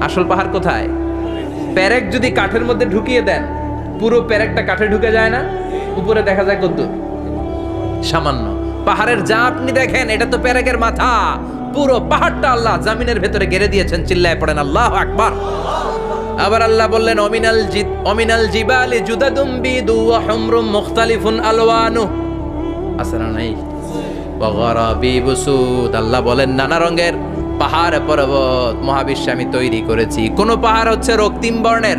আসল পাহাড় কোথায়? পেরেক যদি কাঠের মধ্যে ঢুকিয়ে দেন, পুরো পেরেকটা কাঠে ঢুকে যায় না, উপরে দেখা যায় কত? সামান্য। পাহাড়ের যা আপনি দেখেন এটা তো পেরেকের মাথা, পুরো পাহাড়টা আল্লাহ জমিনের ভেতরে গেড়ে দিয়েছেন। চিল্লায় পড়েন আল্লাহু আকবার। আবার আল্লাহ বললেন অমিনাল জিবালি জুদাদুম বিদু ওয়া হুমরুম মুখতালিফুন আলওয়ানু, আছে না নাই? ওয়া গারাবিবু সুদ, আল্লাহ বলেন নানা রঙের পাহাড় পর্বত মহাবিশ্বে আমি তৈরি করেছি। কোন পাহাড় হচ্ছে রক্তিম বর্ণের,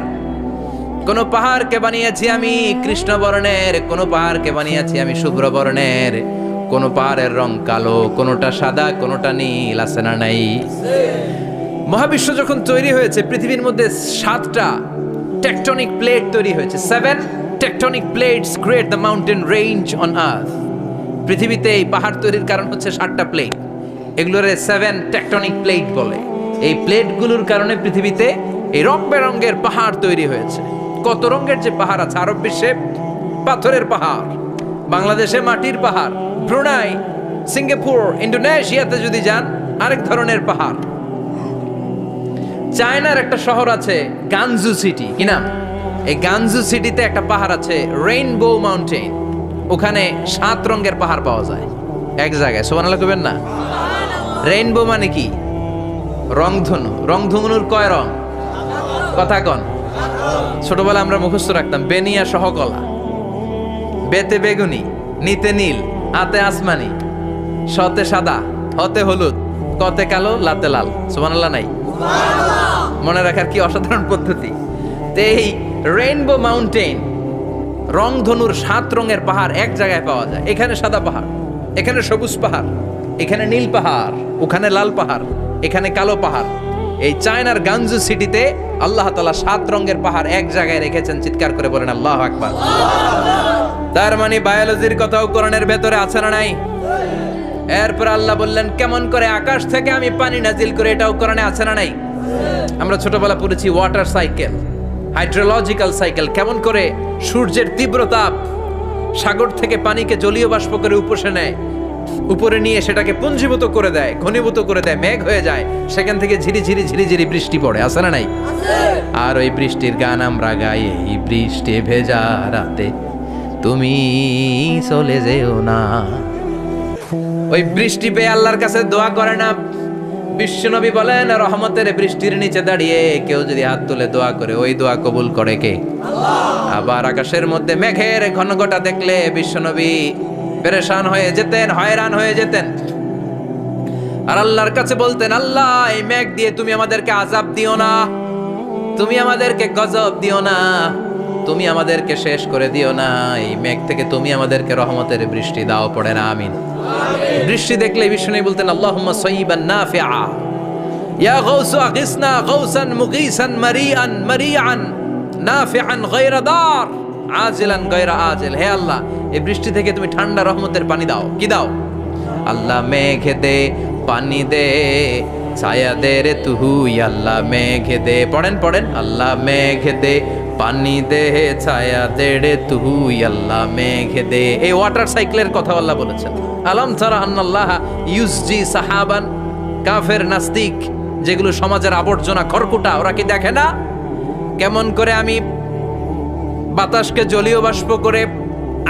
কোন পাহাড়কে বানিয়েছি আমি কৃষ্ণ বর্ণের, কোন পাহাড়কে বানিয়েছি আমি শুভ্র বর্ণের, কোন পাহাড়ের রং কালো, কোনটা সাদা, কোনটা নীল, আছে না নাই? মহাবিশ্ব যখন তৈরি হয়েছে পৃথিবীর মধ্যে 7টা টেকটনিক প্লেট তৈরি হয়েছে। 7 tectonic plates create the mountain range on earth. পৃথিবীতে এই পাহাড় তৈরির কারণ হচ্ছে 7টা প্লেট, এগুলোরে 7 টেকটনিক প্লেট বলে। এই প্লেটগুলোর কারণে পৃথিবীতে এই রং বেরঙের পাহাড় তৈরি হয়েছে। কত রঙের যে পাহাড় আছে, আরব বিশ্বে পাথরের পাহাড়, বাংলাদেশে মাটির পাহাড়, ব্রুনাই, সিঙ্গাপুর, ইন্দোনেশিয়াতে যদি যান আরেক ধরনের পাহাড়। চায়নার একটা শহর আছে গানজু সিটি, কি নাম? এই গানজু সিটিতে একটা পাহাড় আছে রেইনবো মাউন্টেন, ওখানে 7 রঙের পাহাড় পাওয়া যায় এক জায়গায়। সুবহানাল্লাহ কইবেন না? রেইনবো মানে কি? রংধনু। রংধনুর কয় রং? কথা কন। ছোটবেলা আমরা মুখস্থ রাখতাম বেনিয়া সহ কলা, বেতে বেগুনি, নিতে নীল, আতে আসমানি, শতে সাদা, হতে হলুদ, কতে কালো, লাতে লাল। সুবহানাল্লাহ নাই? মনে রাখার কি অসাধারণ পদ্ধতি। তো এই রেইনবো মাউন্টেন, রংধনুর 7 রঙের পাহাড় এক জায়গায় পাওয়া যায়। এখানে সাদা পাহাড়, এখানে সবুজ পাহাড়, এখানে নীল পাহাড়, ওখানে লাল পাহাড়, এখানে কালো পাহাড়। এই চায়নার গানজু সিটিতে আল্লাহ তাআলা 7 রঙের পাহাড় এক জায়গায় রেখেছেন। চিৎকার করে বলেন আল্লাহু আকবার। তার মানে বায়োলজির কথাও কোরআনের ভেতরে আছে না নাই? এরপর আল্লাহ বললেন কেমন করে আকাশ থেকে আমি পানি নাজিল করে, এটাও কোরআনে আছে না নাই? আমরা ছোটবেলা পড়েছি ওয়াটার সাইকেল, হাইড্রোলজিক্যাল সাইকেল, কেমন করে সূর্যের তীব্র তাপ সাগর থেকে পানিকে জলীয় বাষ্প করে উপসে নেয়, উপরে নিয়ে সেটাকে পুঞ্জীভূত করে দেয়, ঘনীভূত করে দেয়, মেঘ হয়ে যায়, সেখান থেকে ঝিরিঝিরি ঝিরিঝিরি বৃষ্টি পড়ে, আছে না নাই? আর ওই বৃষ্টির গান আমরা গাই, এই বৃষ্টি ভেজা রাতে তুমি চলে যেও না। ওই বৃষ্টি পেয়ে আল্লাহর কাছে দোয়া করে না? বিশ্বনবী বলেন রহমতের বৃষ্টির নিচে দাঁড়িয়ে কেউ যদি হাত তুলে দোয়া করে, ওই দোয়া কবুল করে কে? আল্লাহ। আবার আকাশের মধ্যে মেঘের ঘনঘটা দেখলে বিশ্বনবী পেরেশান হয়ে যেতেন, হয়রান হয়ে যেতেন, আর আল্লাহর কাছে বলতেন আল্লাহ এই মেঘ দিয়ে তুমি আমাদেরকে আযাব দিও না, তুমি আমাদেরকে গজব দিও না, তুমি আমাদেরকে শেষ করে দিও না, এই মেঘ থেকে তুমি আমাদেরকে রহমতের বৃষ্টি দাও। পড়ে না আমিন। বৃষ্টি দেখলে বিষ্ণু বলতেন আল্লাহুম্মা সাইয়িবান নাফিআ, ইয়া গাউসু আগিসনা গাউসান মুগীসান মারিআন মারিআন নাফিআন গায়রা দার আজিলান গায়রা আজিল। হে আল্লাহ এই বৃষ্টি থেকে তুমি ঠান্ডা রহমতের পানি দাও। কি দাও? আল্লাহ মেঘে দে, পানি দে, ছায়া দে রে তুহু, আল্লাহ মেঘে দে। পড়েন পড়েন, আল্লাহ মেঘে দে, পানি দে, ছায়া দে রে তুহু, আল্লাহ মেঘে দে। এই ওয়াটার সাইকেলের কথা আল্লাহ বলেছেন। আলম তারা আন্নাল্লাহ ইউসজি সাহাবান। কাফের নাস্তিক যেগুলো সমাজের আবর্জনা খড়কুটা, ওরা কি দেখে না কেমন করে আমি বাতাসকে জলীয় বাষ্প করে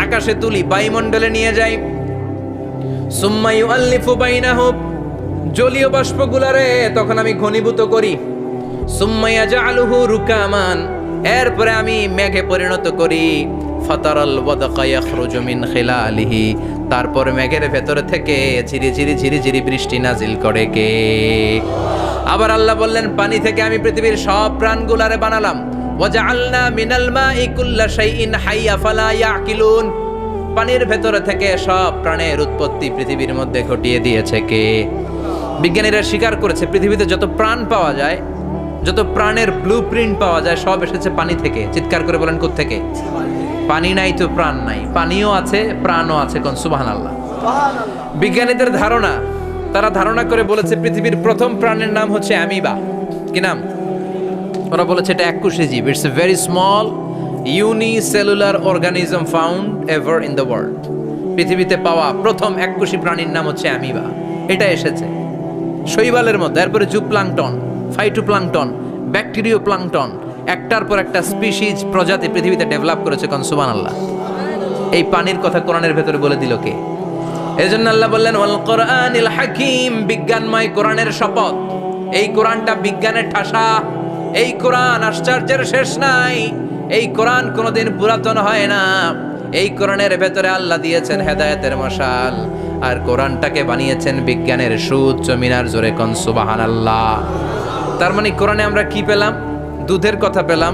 আকাশে তুলি, বায়ুমণ্ডলে নিয়ে যাই, সুম্মা ইউআল্লিফু বাইনাহুম, জলীয় বাষ্পগুলারে তখন আমি ঘনীভূত করি, সুম্মা ইয়াজআলুহু রুকামান, এরপরে আমি মেঘে পরিণত করি, ফাতারাল ওয়াদকা ইয়াখরুজু মিন খিলালিহি, তারপর মেঘের ভেতর থেকে ঝিরি ঝিরি ঝিরি ঝিরি বৃষ্টি নাজিল করে কে? আবার আল্লাহ বললেন পানি থেকে আমি পৃথিবীর সব প্রাণগুলারে বানালাম, ওয়াজআলনা মিনাল মাই কুল্লা শাইইন হাইয়া ফালা ইয়াকিলুন, পানির ভেতর থেকে সব প্রাণের উৎপত্তি পৃথিবীর মধ্যে ঘটিয়ে দিয়েছে কে? বিজ্ঞানীরা স্বীকার করেছে পৃথিবীতে যত প্রাণ পাওয়া যায়, যত প্রাণের ব্লুপ্রিন্ট পাওয়া যায়, সব এসেছে পানি থেকে। চিৎকার করে বলেন কোত্থেকে? পানি নাই তো প্রাণ নাই, পানিও আছে প্রাণও আছে। কোন সুবহানাল্লাহ। বিজ্ঞানীদের ধারণা, তারা ধারণা করে বলেছে পৃথিবীর প্রথম প্রাণের নাম হচ্ছে অ্যামিবা। কি নাম? ওরা বলেছে এটা এককোষী জীব, it's a very small unicellular organism found ever in the world. পৃথিবীতে পাওয়া প্রথম এককোষী প্রাণীর নাম হচ্ছে অ্যামিবা। এটা এসেছে শৈবালের মধ্যে, এরপরে জুপ্লাংটন, ফাইটোপ্লাংটন, ব্যাকটেরিও প্লাংটন, একটার পর একটা স্পিসিজ প্রজাতি পৃথিবীতে ডেভেলপ করেছে। কোন সুবহানাল্লাহ। এই পানির কথা কোরআনের ভেতরে বলে দিল কে? এজন্য আল্লাহ বললেন ওয়াল কোরআনিল হাকীম, বিজ্ঞানময় কোরআনের শপথ। এই কোরআনটা বিজ্ঞানের ঠাসা, এই কোরআন আশ্চর্যের শেষ নাই, এই কোরআন কোনোদিন পুরাতন হয় না। এই কোরআনের ভেতরে আল্লাহ দিয়েছেন হেদায়েতের মশাল, আর কোরআনটাকে বানিয়েছেন বিজ্ঞানের সুউচ্চ মিনার। জোরে কোন সুবহানাল্লাহ। তার মানে কোরআনে আমরা কি পেলাম? দুধের কথা পেলাম,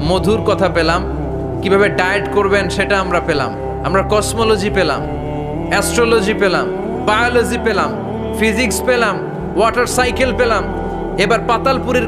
মধুর কথা পেলাম, কিভাবে ডায়েট করবেন সেটা আমরা পেলাম, আমরা কসমোলজি পেলাম, অ্যাস্ট্রোলজি পেলাম, বায়োলজি পেলাম, ফিজিক্স পেলাম, ওয়াটার সাইকেল পেলাম। এবার পাতালপুরীর